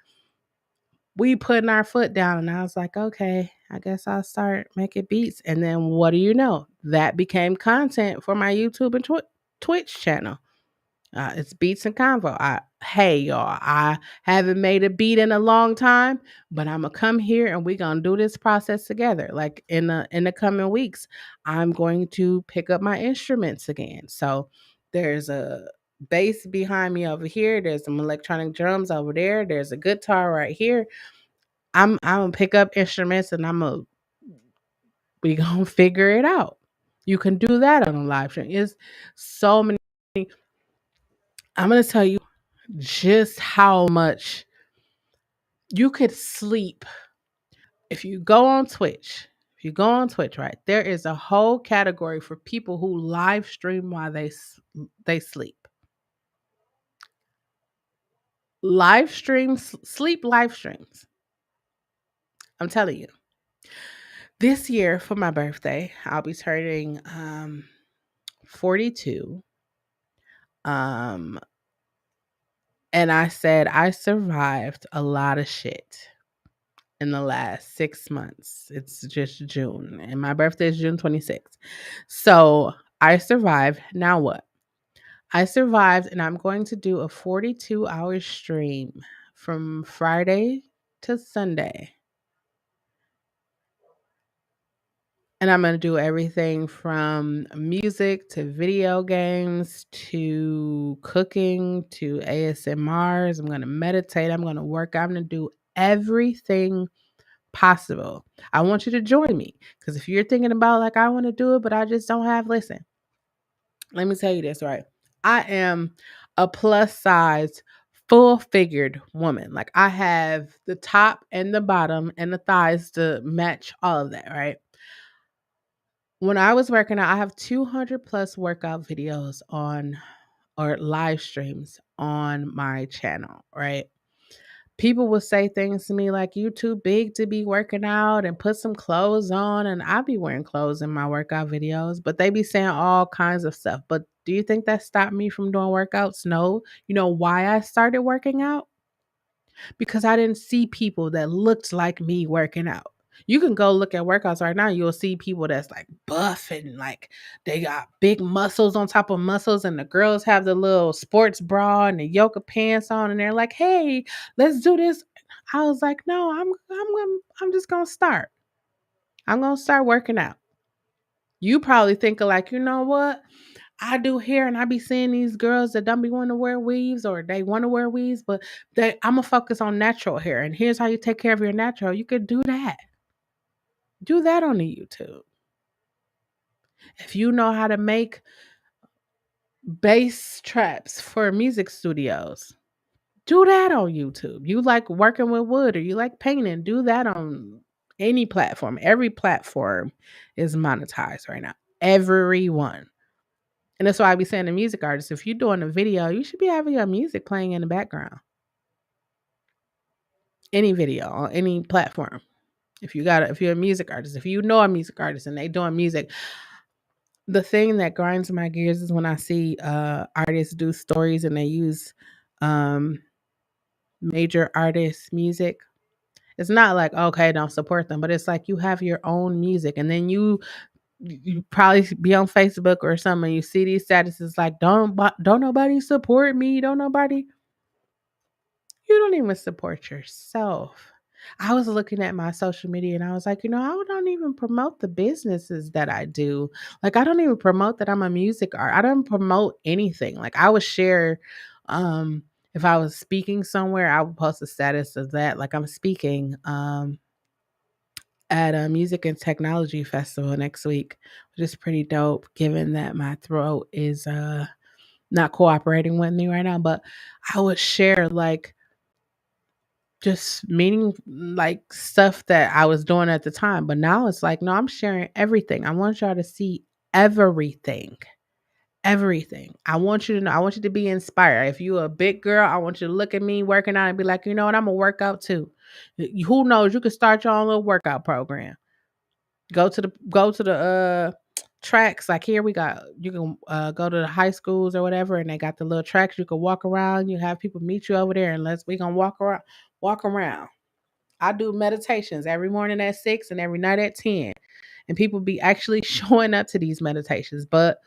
we putting our foot down, and I was like, "Okay, I guess I'll start making beats." And then what do you know? That became content for my YouTube and Twitch channel. It's beats and convo. Hey y'all, I haven't made a beat in a long time, but I'm gonna come here and we're gonna do this process together. Like in the coming weeks, I'm going to pick up my instruments again. So there's a bass behind me over here. There's some electronic drums over there. There's a guitar right here. I'm gonna pick up instruments and we gonna figure it out. You can do that on a live stream. It's so many. I'm gonna tell you just how much you could sleep if you go on Twitch. If you go on Twitch, right, there is a whole category for people who live stream while they sleep. Live streams, sleep live streams. I'm telling you. This year for my birthday, I'll be turning 42. Um and I said I survived a lot of shit in the last 6 months. It's just June, and my birthday is June 26th. So I survived. Now what? I survived, and I'm going to do a 42-hour stream from Friday to Sunday. And I'm going to do everything from music to video games to cooking to ASMRs. I'm going to meditate. I'm going to work. I'm going to do everything possible. I want you to join me because if you're thinking about like I want to do it, but I just don't have, listen, let me tell you this, right? I am a plus size, full figured woman. Like I have the top and the bottom and the thighs to match all of that, right? When I was working out, I have 200 plus workout videos on or live streams on my channel, right? People will say things to me like, you too big to be working out and put some clothes on. And I be wearing clothes in my workout videos, but they be saying all kinds of stuff. But do you think that stopped me from doing workouts? No. You know why I started working out? Because I didn't see people that looked like me working out. You can go look at workouts right now. You'll see people that's like buff and like they got big muscles on top of muscles, and the girls have the little sports bra and the yoga pants on, and they're like, "Hey, let's do this." I was like, "No, I'm just gonna start. I'm going to start working out. You probably thinking like, you know what? I do hair and I be seeing these girls that don't be wanting to wear weaves or they want to wear weaves, but I'm going to focus on natural hair. And here's how you take care of your natural. You could do that. Do that on the YouTube. If you know how to make bass traps for music studios, do that on YouTube. You like working with wood or you like painting, do that on any platform. Every platform is monetized right now. Everyone. And that's why I be saying to music artists, if you're doing a video, you should be having your music playing in the background. Any video on any platform. If you're a music artist, if you know a music artist and they doing music, the thing that grinds my gears is when I see artists do stories and they use um major artists' music. It's not like, okay, don't support them, but it's like you have your own music and then you probably be on Facebook or something. You see these statuses like, don't nobody support me. Don't nobody. You don't even support yourself. I was looking at my social media and I was like, I don't even promote the businesses that I do. Like, I don't even promote that I'm a music art. I don't promote anything. Like, I would share, if I was speaking somewhere, I would post a status of that. Like, I'm speaking at a music and technology festival next week, which is pretty dope given that my throat is not cooperating with me right now. But I would share like just meaning like stuff that I was doing at the time. But now it's like, no, I'm sharing everything. I want y'all to see everything. Everything. I want you to know, I want you to be inspired. If you're a big girl, I want you to look at me working out and be like, you know what, I'm gonna work out too. Who knows? You could start your own little workout program. Go to the tracks. Like here we got you can go to the high schools or whatever and they got the little tracks you can walk around. You have people meet you over there and we gonna walk around. I do meditations every morning at 6 and every night at 10. And people be actually showing up to these meditations. But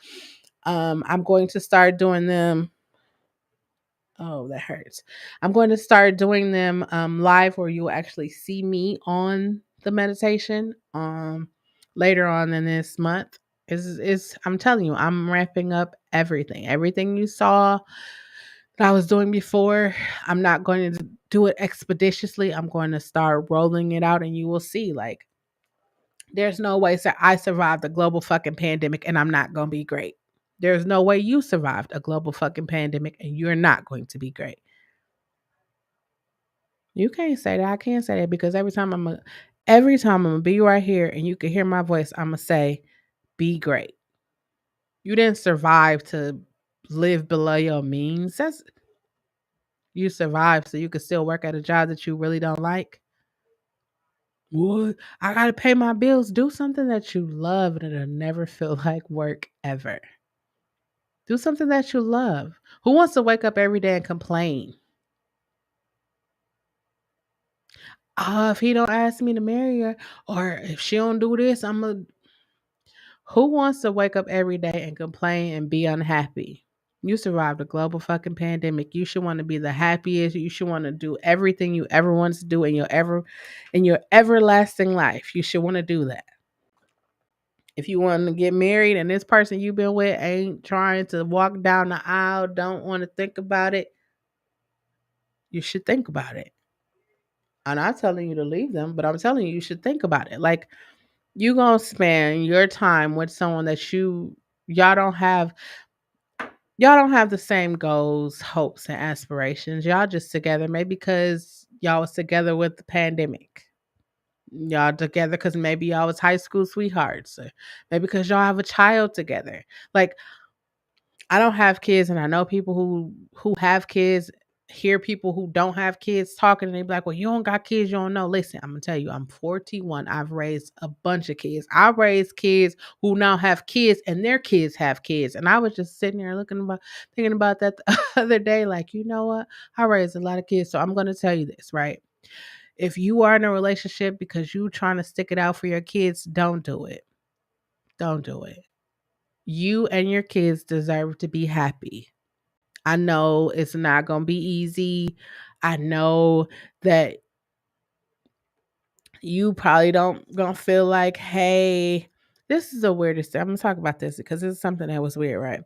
I'm going to start doing them. Oh, that hurts. I'm going to start doing them live where you'll actually see me on the meditation later on in this month. Is I'm telling you, I'm ramping up everything. Everything you saw that I was doing before, I'm not going to do it expeditiously. I'm going to start rolling it out and you will see like there's no way I survived a global fucking pandemic and I'm not going to be great. There's no way you survived a global fucking pandemic and you're not going to be great. You can't say that. I can't say that because every time I'm gonna be right here and you can hear my voice, I'm gonna say, be great. You didn't survive to live below your means. You survived so you could still work at a job that you really don't like. What? I gotta pay my bills. Do something that you love and it'll never feel like work ever. Do something that you love. Who wants to wake up every day and complain? Oh, if he don't ask me to marry her, or if she don't do this, I'm a. Who wants to wake up every day and complain and be unhappy? You survived a global fucking pandemic. You should want to be the happiest. You should want to do everything you ever want to do in your everlasting life. You should want to do that. If you want to get married and this person you've been with ain't trying to walk down the aisle, don't want to think about it, you should think about it. I'm not telling you to leave them, but I'm telling you should think about it. Like you gonna spend your time with someone that y'all don't have y'all don't have the same goals, hopes, and aspirations. Y'all just together, maybe because y'all was together with the pandemic. Y'all together because maybe y'all was high school sweethearts, or maybe because y'all have a child together. Like I don't have kids, and I know people who have kids. Hear people who don't have kids talking, and they be like, "Well, you don't got kids, you don't know." Listen, I'm gonna tell you, I'm 41. I've raised a bunch of kids. I raised kids who now have kids, and their kids have kids. And I was just sitting there thinking about that the other day. Like, you know what? I raised a lot of kids, so I'm gonna tell you this, right? If you are in a relationship because you trying to stick it out for your kids, don't do it. Don't do it. You and your kids deserve to be happy. I know it's not going to be easy. I know that You probably don't gonna feel like, hey, this is the weirdest thing. I'm gonna talk about this because this is something that was weird, right?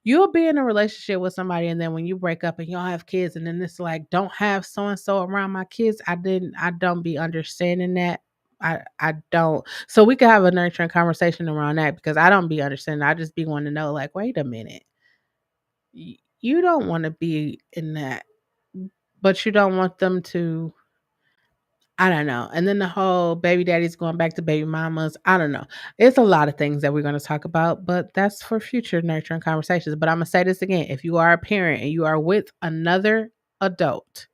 You'll be in a relationship with somebody, and then when you break up and y'all have kids, and then it's like, don't have so and so around my kids. I don't be understanding that. I don't. So we could have a nurturing conversation around that because I don't be understanding. I just be wanting to know, like, wait a minute, you don't want to be in that, but you don't want them to. I don't know. And then the whole baby daddies going back to baby mamas. I don't know. It's a lot of things that we're going to talk about, but that's for future nurturing conversations. But I'm going to say this again. If you are a parent and you are with another adult,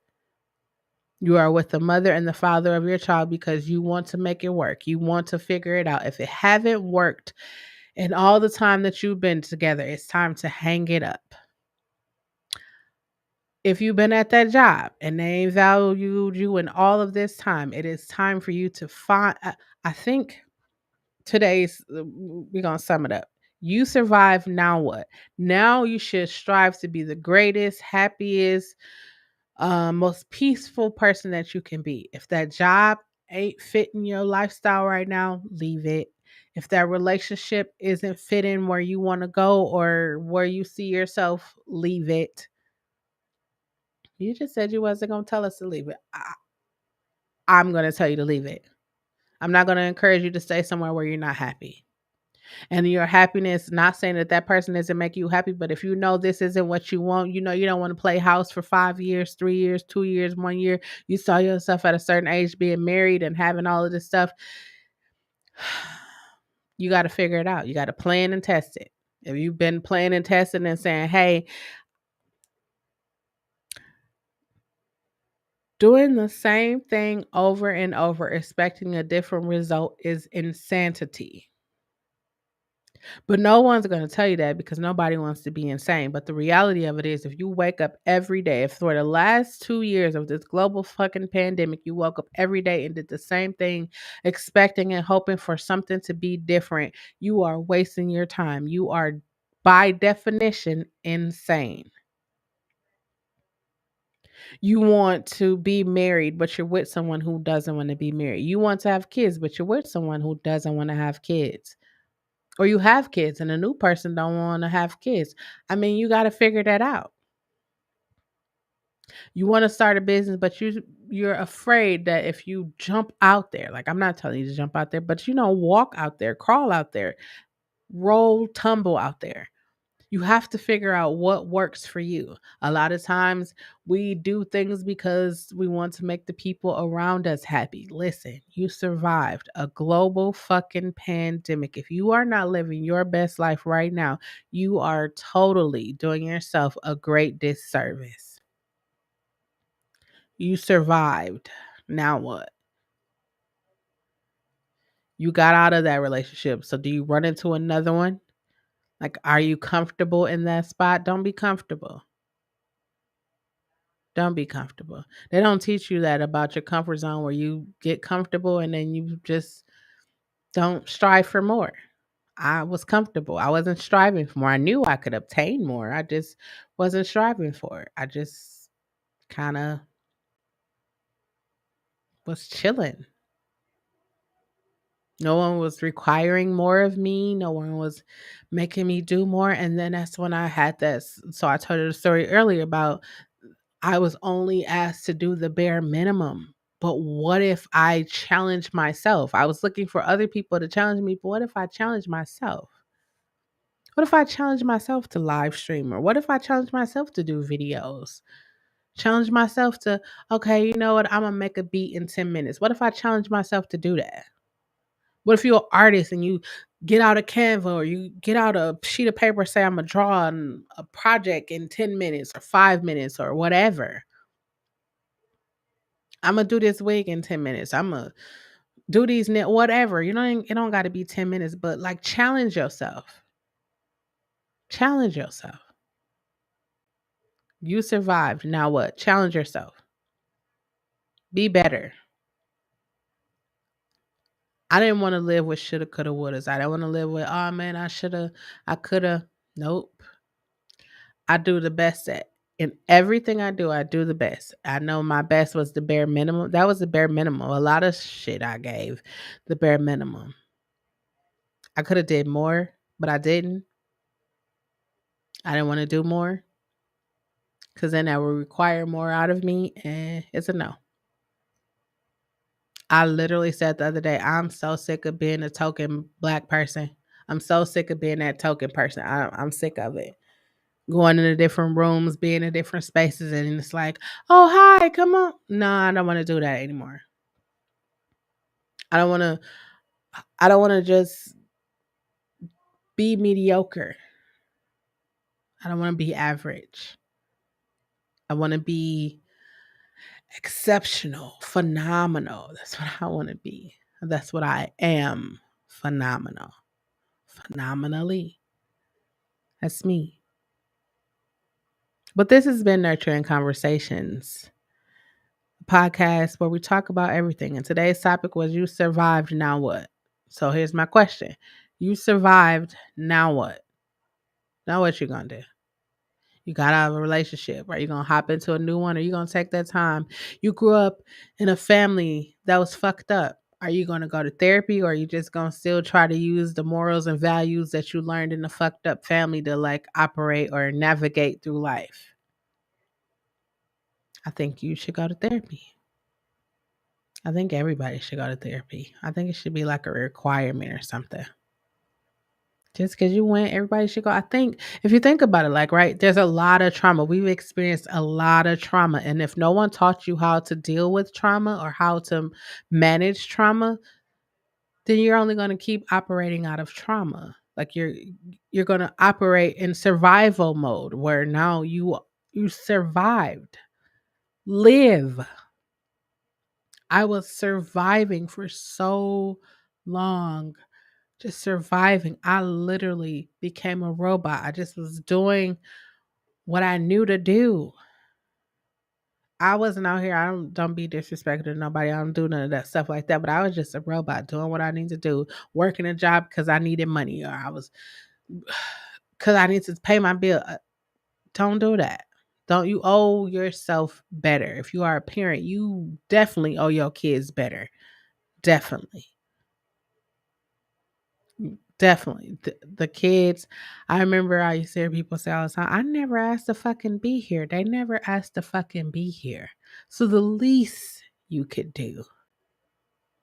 you are with the mother and the father of your child because you want to make it work. You want to figure it out. If it haven't worked in all the time that you've been together, it's time to hang it up. If you've been at that job and they ain't valued you in all of this time, it is time for you to find. I think today's we're gonna sum it up. You survive, now what? Now you should strive to be the greatest, happiest, most peaceful person that you can be. If that job ain't fitting your lifestyle right now, leave it. If that relationship isn't fitting where you want to go or where you see yourself, leave it. You just said you wasn't gonna tell us to leave it. I'm gonna tell you to leave it. I'm not gonna encourage you to stay somewhere where you're not happy. And your happiness, not saying that that person doesn't make you happy, but if you know this isn't what you want, you know you don't want to play house for 5 years, 3 years, 2 years, 1 year. You saw yourself at a certain age being married and having all of this stuff. You got to figure it out. You got to plan and test it. If you've been planning and testing and saying, hey, doing the same thing over and over, expecting a different result is insanity. But no one's going to tell you that because nobody wants to be insane. But the reality of it is, if you wake up every day, if for the last 2 years of this global fucking pandemic, you woke up every day and did the same thing, expecting and hoping for something to be different, you are wasting your time. You are, by definition, insane. You want to be married, but you're with someone who doesn't want to be married. You want to have kids, but you're with someone who doesn't want to have kids. Or you have kids and a new person don't want to have kids. I mean, you got to figure that out. You want to start a business, but you're afraid that if you jump out there, like I'm not telling you to jump out there, but walk out there, crawl out there, roll, tumble out there. You have to figure out what works for you. A lot of times we do things because we want to make the people around us happy. Listen, you survived a global fucking pandemic. If you are not living your best life right now, you are totally doing yourself a great disservice. You survived. Now what? You got out of that relationship. So do you run into another one? Like, are you comfortable in that spot? Don't be comfortable. Don't be comfortable. They don't teach you that about your comfort zone where you get comfortable and then you just don't strive for more. I was comfortable. I wasn't striving for more. I knew I could obtain more. I just wasn't striving for it. I just kind of was chilling. No one was requiring more of me. No one was making me do more. And then that's when I had this. So I told you the story earlier about I was only asked to do the bare minimum. But what if I challenge myself? I was looking for other people to challenge me, but what if I challenge myself? What if I challenge myself to live stream? Or what if I challenge myself to do videos? Challenge myself to, okay, you know what? I'm going to make a beat in 10 minutes. What if I challenge myself to do that? What if you're an artist and you get out a Canva or you get out a sheet of paper, say, I'm going to draw on a project in 10 minutes or 5 minutes or whatever? I'm gonna do this wig in 10 minutes. I'm gonna do these net whatever. It don't gotta be 10 minutes, but like challenge yourself. Challenge yourself. You survived. Now what? Challenge yourself. Be better. I didn't want to live with shoulda, coulda, wouldas. I don't want to live with, oh man, I shoulda, I coulda. Nope. I do the best at. In everything I do the best. I know my best was the bare minimum. That was the bare minimum. A lot of shit I gave the bare minimum. I could have did more, but I didn't. I didn't want to do more because then that would require more out of me, and it's a no. I literally said the other day, I'm so sick of being a token black person. I'm so sick of being that token person. I'm sick of it. Going into different rooms, being in different spaces, and it's like, oh, hi, come on. No, I don't want to do that anymore. I don't want to, I don't want to just be mediocre. I don't want to be average. I want to be exceptional, phenomenal. That's what I want to be. That's what I am. Phenomenal. Phenomenally. That's me. But this has been Nurturing Conversations, a podcast where we talk about everything. And today's topic was you survived, now what? So here's my question. You survived, now what? Now what you gonna do? You got out of a relationship. Are you gonna hop into a new one? Or are you gonna take that time? You grew up in a family that was fucked up. Are you gonna go to therapy, or are you just gonna still try to use the morals and values that you learned in a fucked up family to like operate or navigate through life? I think you should go to therapy. I think everybody should go to therapy. I think it should be like a requirement or something. Just because you went, everybody should go. I think if you think about it, like, right, there's a lot of trauma. We've experienced a lot of trauma. And if no one taught you how to deal with trauma or how to manage trauma, then you're only going to keep operating out of trauma. Like you're going to operate in survival mode where now you survived. Live. I was surviving for so long, just surviving. I literally became a robot. I just was doing what I knew to do. I wasn't out here. I don't be disrespectful to nobody. I don't do none of that stuff like that. But I was just a robot doing what I need to do, working a job because I needed money, or I was because I need to pay my bill. Don't do that. Don't you owe yourself better? If you are a parent, you definitely owe your kids better. Definitely. Definitely. The kids, I remember I used to hear people say all the time, I never asked to fucking be here. They never asked to fucking be here. So the least you could do,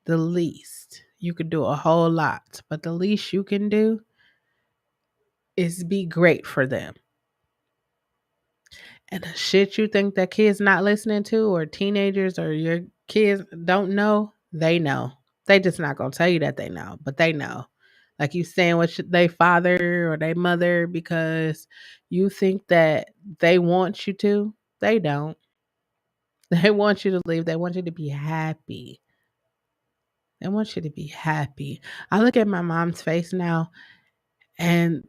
the least you could do a whole lot, but the least you can do is be great for them. And the shit you think that kids not listening to, or teenagers or your kids don't know, they know. They just not gonna tell you that they know, but they know. Like you saying what they father or they mother because you think that they want you to. They don't. They want you to leave. They want you to be happy. They want you to be happy. I look at my mom's face now and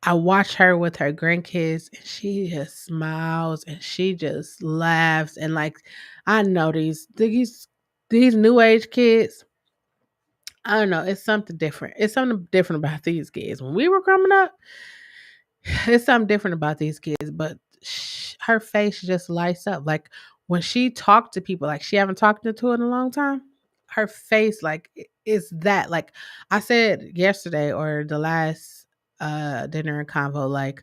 I watch her with her grandkids and she just smiles and she just laughs and like I know these new age kids, I don't know, it's something different. It's something different about these kids. When we were growing up, it's something different about these kids, but her face just lights up. Like when she talked to people, like she haven't talked to in a long time, her face like is that. Like I said yesterday or the last dinner and convo, like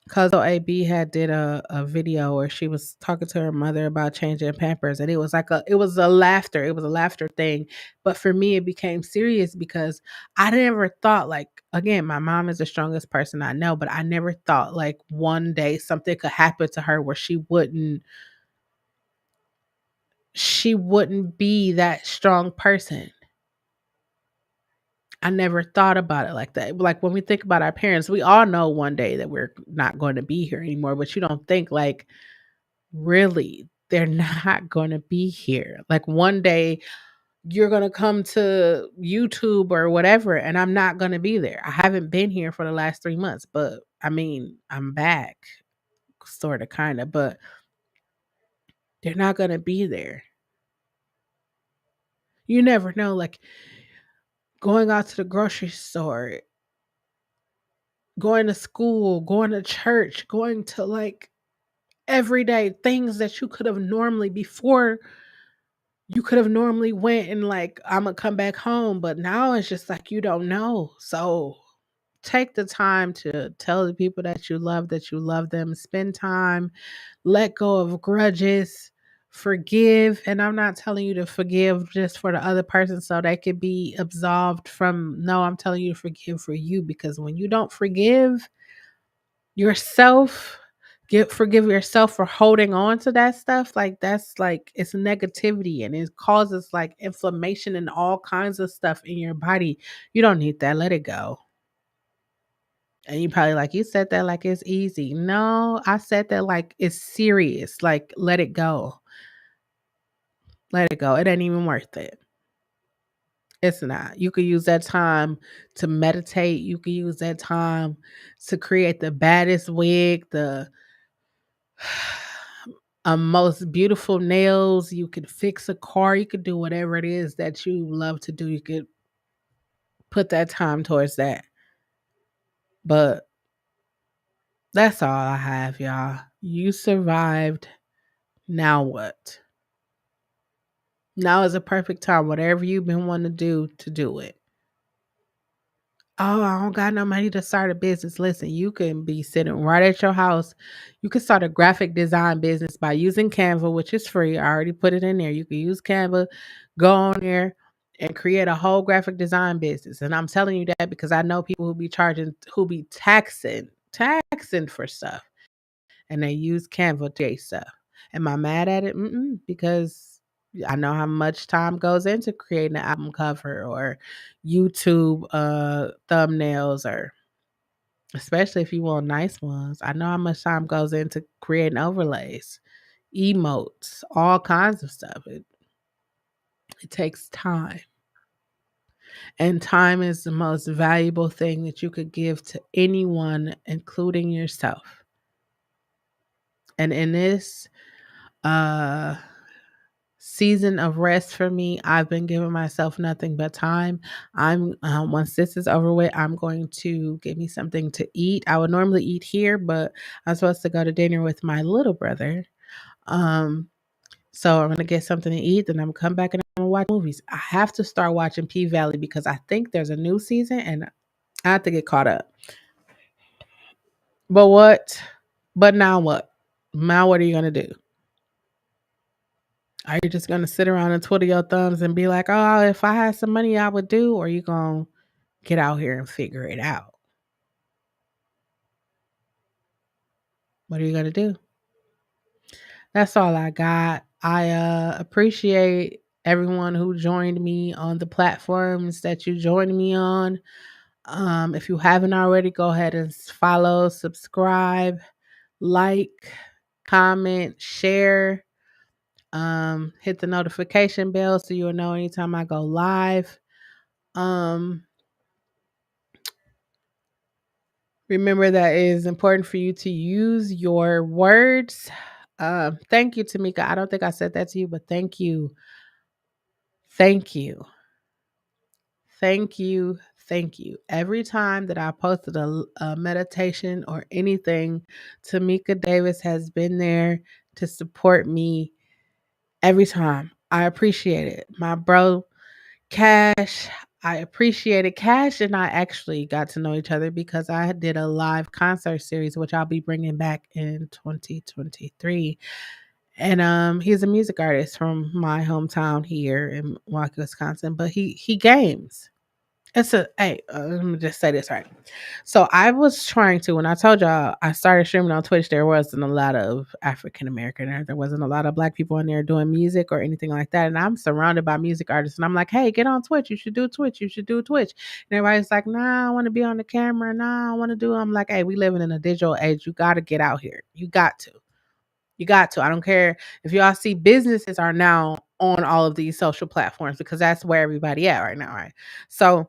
cause AB had did a video where she was talking to her mother about changing Pampers, and it was a laughter thing. But for me, it became serious because I never thought like again, my mom is the strongest person I know, but I never thought like one day something could happen to her where she wouldn't be that strong person. I never thought about it like that. Like when we think about our parents, we all know one day that we're not going to be here anymore, but you don't think like really they're not going to be here. Like one day you're going to come to YouTube or whatever and I'm not going to be there. I haven't been here for the last 3 months, but I mean, I'm back sort of kind of, but they're not going to be there. You never know, like going out to the grocery store, going to school, going to church, going to like everyday things that you could have normally before you could have normally went and like I'm gonna come back home, but now it's just like you don't know. So take the time to tell the people that you love them, spend time, let go of grudges, forgive. And I'm not telling you to forgive just for the other person so they could be absolved from, no, I'm telling you to forgive for you, because when you don't forgive yourself, forgive yourself for holding on to that stuff, like that's like it's negativity and it causes like inflammation and all kinds of stuff in your body. You don't need that. Let it go. And you probably like, you said that like it's easy. No, I said that like it's serious. Like let it go. Let it go. It ain't even worth it. It's not. You could use that time to meditate. You could use that time to create the baddest wig, the most beautiful nails. You could fix a car. You could do whatever it is that you love to do. You could put that time towards that. But that's all I have, y'all. You survived. Now what? Now is a perfect time. Whatever you've been wanting to do it. Oh, I don't got no money to start a business. Listen, you can be sitting right at your house. You can start a graphic design business by using Canva, which is free. I already put it in there. You can use Canva, go on there and create a whole graphic design business. And I'm telling you that because I know people who be taxing for stuff, and they use Canva to create stuff. Am I mad at it? Mm-mm, because I know how much time goes into creating an album cover or YouTube thumbnails, or especially if you want nice ones. I know how much time goes into creating overlays, emotes, all kinds of stuff. It takes time. And time is the most valuable thing that you could give to anyone, including yourself. And in this uh season of rest for me, I've been giving myself nothing but time. I'm once this is over with, I'm going to get me something to eat. I would normally eat here, but I'm supposed to go to dinner with my little brother. Um, so I'm gonna get something to eat, then I'm gonna come back and I'm gonna watch movies. I have to start watching P Valley because I think there's a new season and I have to get caught up. But what? But now what? Now what are you gonna do? Are you just gonna sit around and twiddle your thumbs and be like, "Oh, if I had some money, I would do," or you gonna get out here and figure it out? What are you gonna do? That's all I got. I appreciate everyone who joined me on the platforms that you joined me on. If you haven't already, go ahead and follow, subscribe, like, comment, share. Hit the notification bell so you'll know anytime I go live. Um, Remember that it is important for you to use your words. Thank you, Tamika. I don't think I said that to you, but thank you. Thank you. Thank you. Thank you. Every time that I posted a meditation or anything, Tamika Davis has been there to support me every time. I appreciate it. My bro, Cash, I appreciated Cash, and I actually got to know each other because I did a live concert series, which I'll be bringing back in 2023. And he's a music artist from my hometown here in Milwaukee, Wisconsin. But he games. It's a hey, let me just say this right. So I was trying to when I told y'all I started streaming on Twitch. There wasn't a lot of African American, or there wasn't a lot of Black people in there doing music or anything like that. And I'm surrounded by music artists, and I'm like, hey, get on Twitch. You should do Twitch. You should do Twitch. And everybody's like, nah, I want to be on the camera. Nah, I want to do. I'm like, hey, we living in a digital age. You got to get out here. You got to. You got to. I don't care if y'all see businesses are now on all of these social platforms because that's where everybody at right now, right? So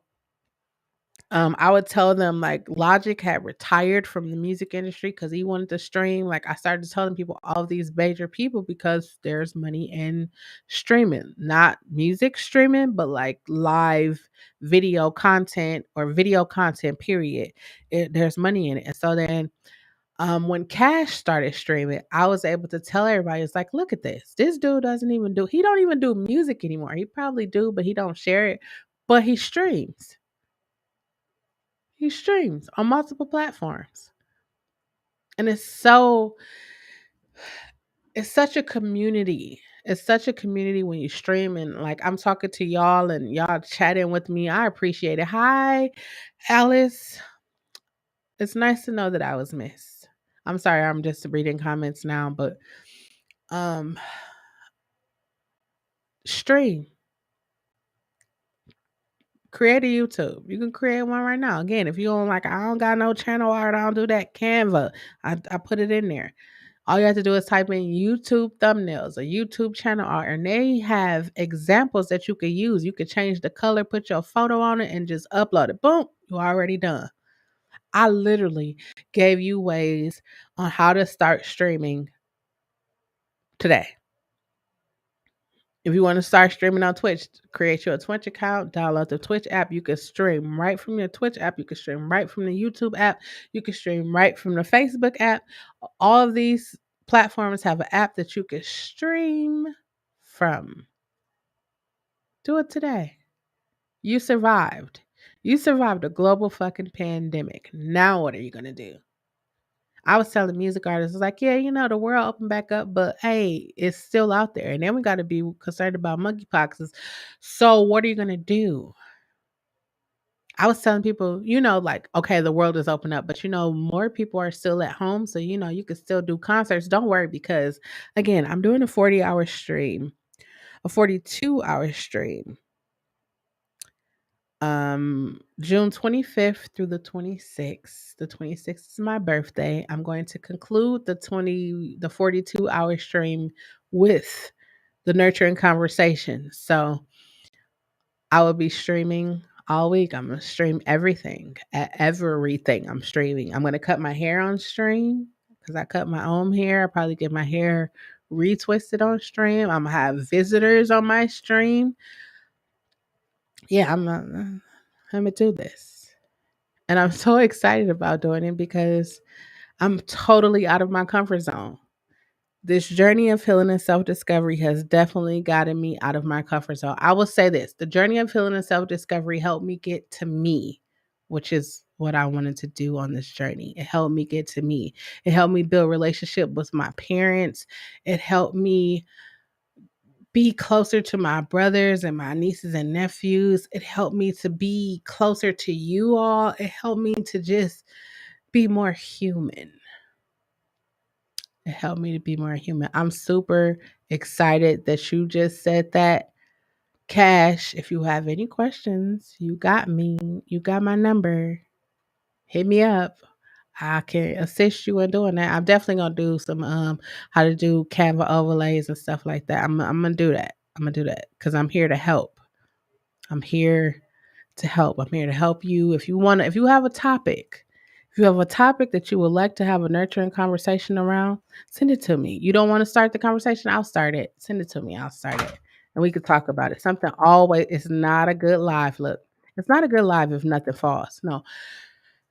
I would tell them like Logic had retired from the music industry because he wanted to stream. Like I started telling people all of these major people because there's money in streaming, not music streaming, but like live video content or video content. Period. There's money in it, and so then when Cash started streaming, I was able to tell everybody, it's like, look at this. This dude he don't even do music anymore. He probably do, but he don't share it. But he streams. He streams on multiple platforms. And it's such a community. It's such a community when you stream and like I'm talking to y'all and y'all chatting with me. I appreciate it. Hi, Alice. It's nice to know that I was missed. I'm sorry, I'm just reading comments now, but um stream. Create a YouTube. You can create one right now. Again, if you don't like, I don't got no channel art, I don't do that. Canva. I put it in there. All you have to do is type in YouTube thumbnails or YouTube channel art, and they have examples that you could use. You could change the color, put your photo on it, and just upload it. Boom, you're already done. I literally gave you ways on how to start streaming today. If you want to start streaming on Twitch, create your Twitch account, download the Twitch app. You can stream right from your Twitch app. You can stream right from the YouTube app. You can stream right from the Facebook app. All of these platforms have an app that you can stream from. Do it today. You survived. You survived a global fucking pandemic. Now what are you going to do? I was telling music artists, like, yeah, the world opened back up, but hey, it's still out there. And then we got to be concerned about monkeypoxes. So what are you going to do? I was telling people, like, okay, the world is open up, but more people are still at home. So, you can still do concerts. Don't worry, because again, I'm doing a 40-hour stream, a 42-hour stream. June 25th through the 26th. The 26th is my birthday. I'm going to conclude the 42-hour stream with the nurturing conversation. So I will be streaming all week. I'm gonna stream everything. Everything I'm streaming. I'm gonna cut my hair on stream because I cut my own hair. I probably get my hair retwisted on stream. I'm gonna have visitors on my stream. Yeah, I'm gonna do this. And I'm so excited about doing it because I'm totally out of my comfort zone. This journey of healing and self discovery has definitely gotten me out of my comfort zone. I will say this: the journey of healing and self discovery helped me get to me, which is what I wanted to do on this journey. It helped me get to me. It helped me build relationship with my parents. It helped me be closer to my brothers and my nieces and nephews. It helped me to be closer to you all. It helped me to just be more human. It helped me to be more human. I'm super excited that you just said that. Cash, if you have any questions, you got me. You got my number. Hit me up. I can assist you in doing that. I'm definitely gonna do some how to do Canva overlays and stuff like that. I'm gonna do that. I'm gonna do that because I'm here to help. I'm here to help. I'm here to help you. If you have a topic, if you have a topic that you would like to have a nurturing conversation around, send it to me. You don't want to start the conversation? I'll start it. Send it to me. I'll start it. And we could talk about it. Something always, it's not a good live. Look, it's not a good live if nothing falls. No,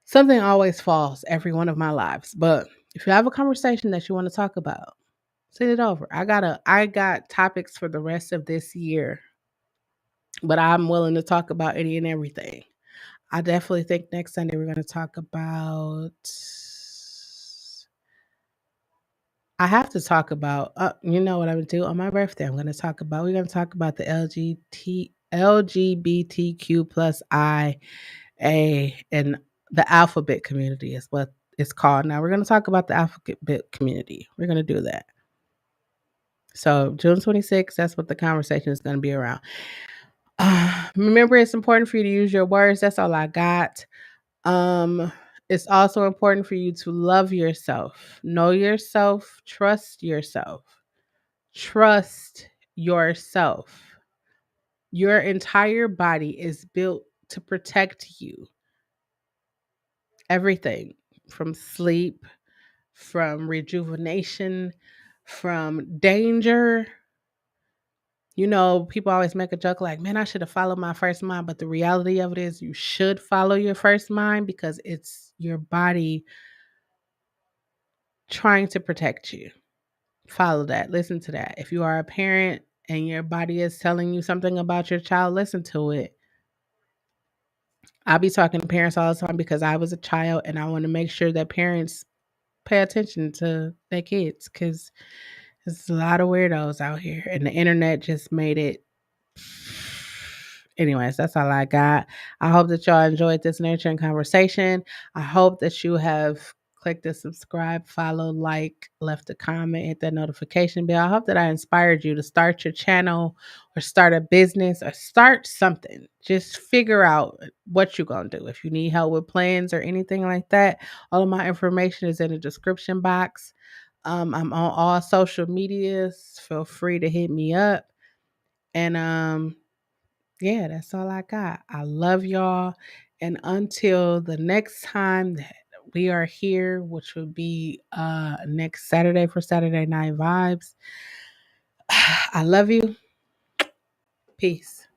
something always falls every one of my lives. But if you have a conversation that you want to talk about, send it over. I got topics for the rest of this year, but I'm willing to talk about any and everything. I definitely think next Sunday we're going to talk about. I have to talk about. You know what I'm going to do on my birthday? We're going to talk about the LGBTQ plus and the alphabet community is what it's called. Now we're going to talk about the alphabet community. We're going to do that. So June 26th, that's what the conversation is going to be around. Remember, it's important for you to use your words. That's all I got. It's also important for you to love yourself, know yourself, trust yourself. Trust yourself. Your entire body is built to protect you. everything from sleep, from rejuvenation, from danger. People always make a joke like, man, I should have followed my first mind. But the reality of it is, you should follow your first mind because it's your body trying to protect you. Follow that. Listen to that. If you are a parent and your body is telling you something about your child, listen to it. I be talking to parents all the time because I was a child and I want to make sure that parents pay attention to their kids because there's a lot of weirdos out here and the internet just made it. Anyways, that's all I got. I hope that y'all enjoyed this nurturing conversation. I hope that you have clicked the subscribe, follow, like, left a comment, hit that notification bell. I hope that I inspired you to start your channel or start a business or start something. Just figure out what you're going to do. If you need help with plans or anything like that, all of my information is in the description box. I'm on all social medias. Feel free to hit me up. And yeah, that's all I got. I love y'all. And until the next time that we are here, which will be next Saturday for Saturday Night Vibes, I love you. Peace.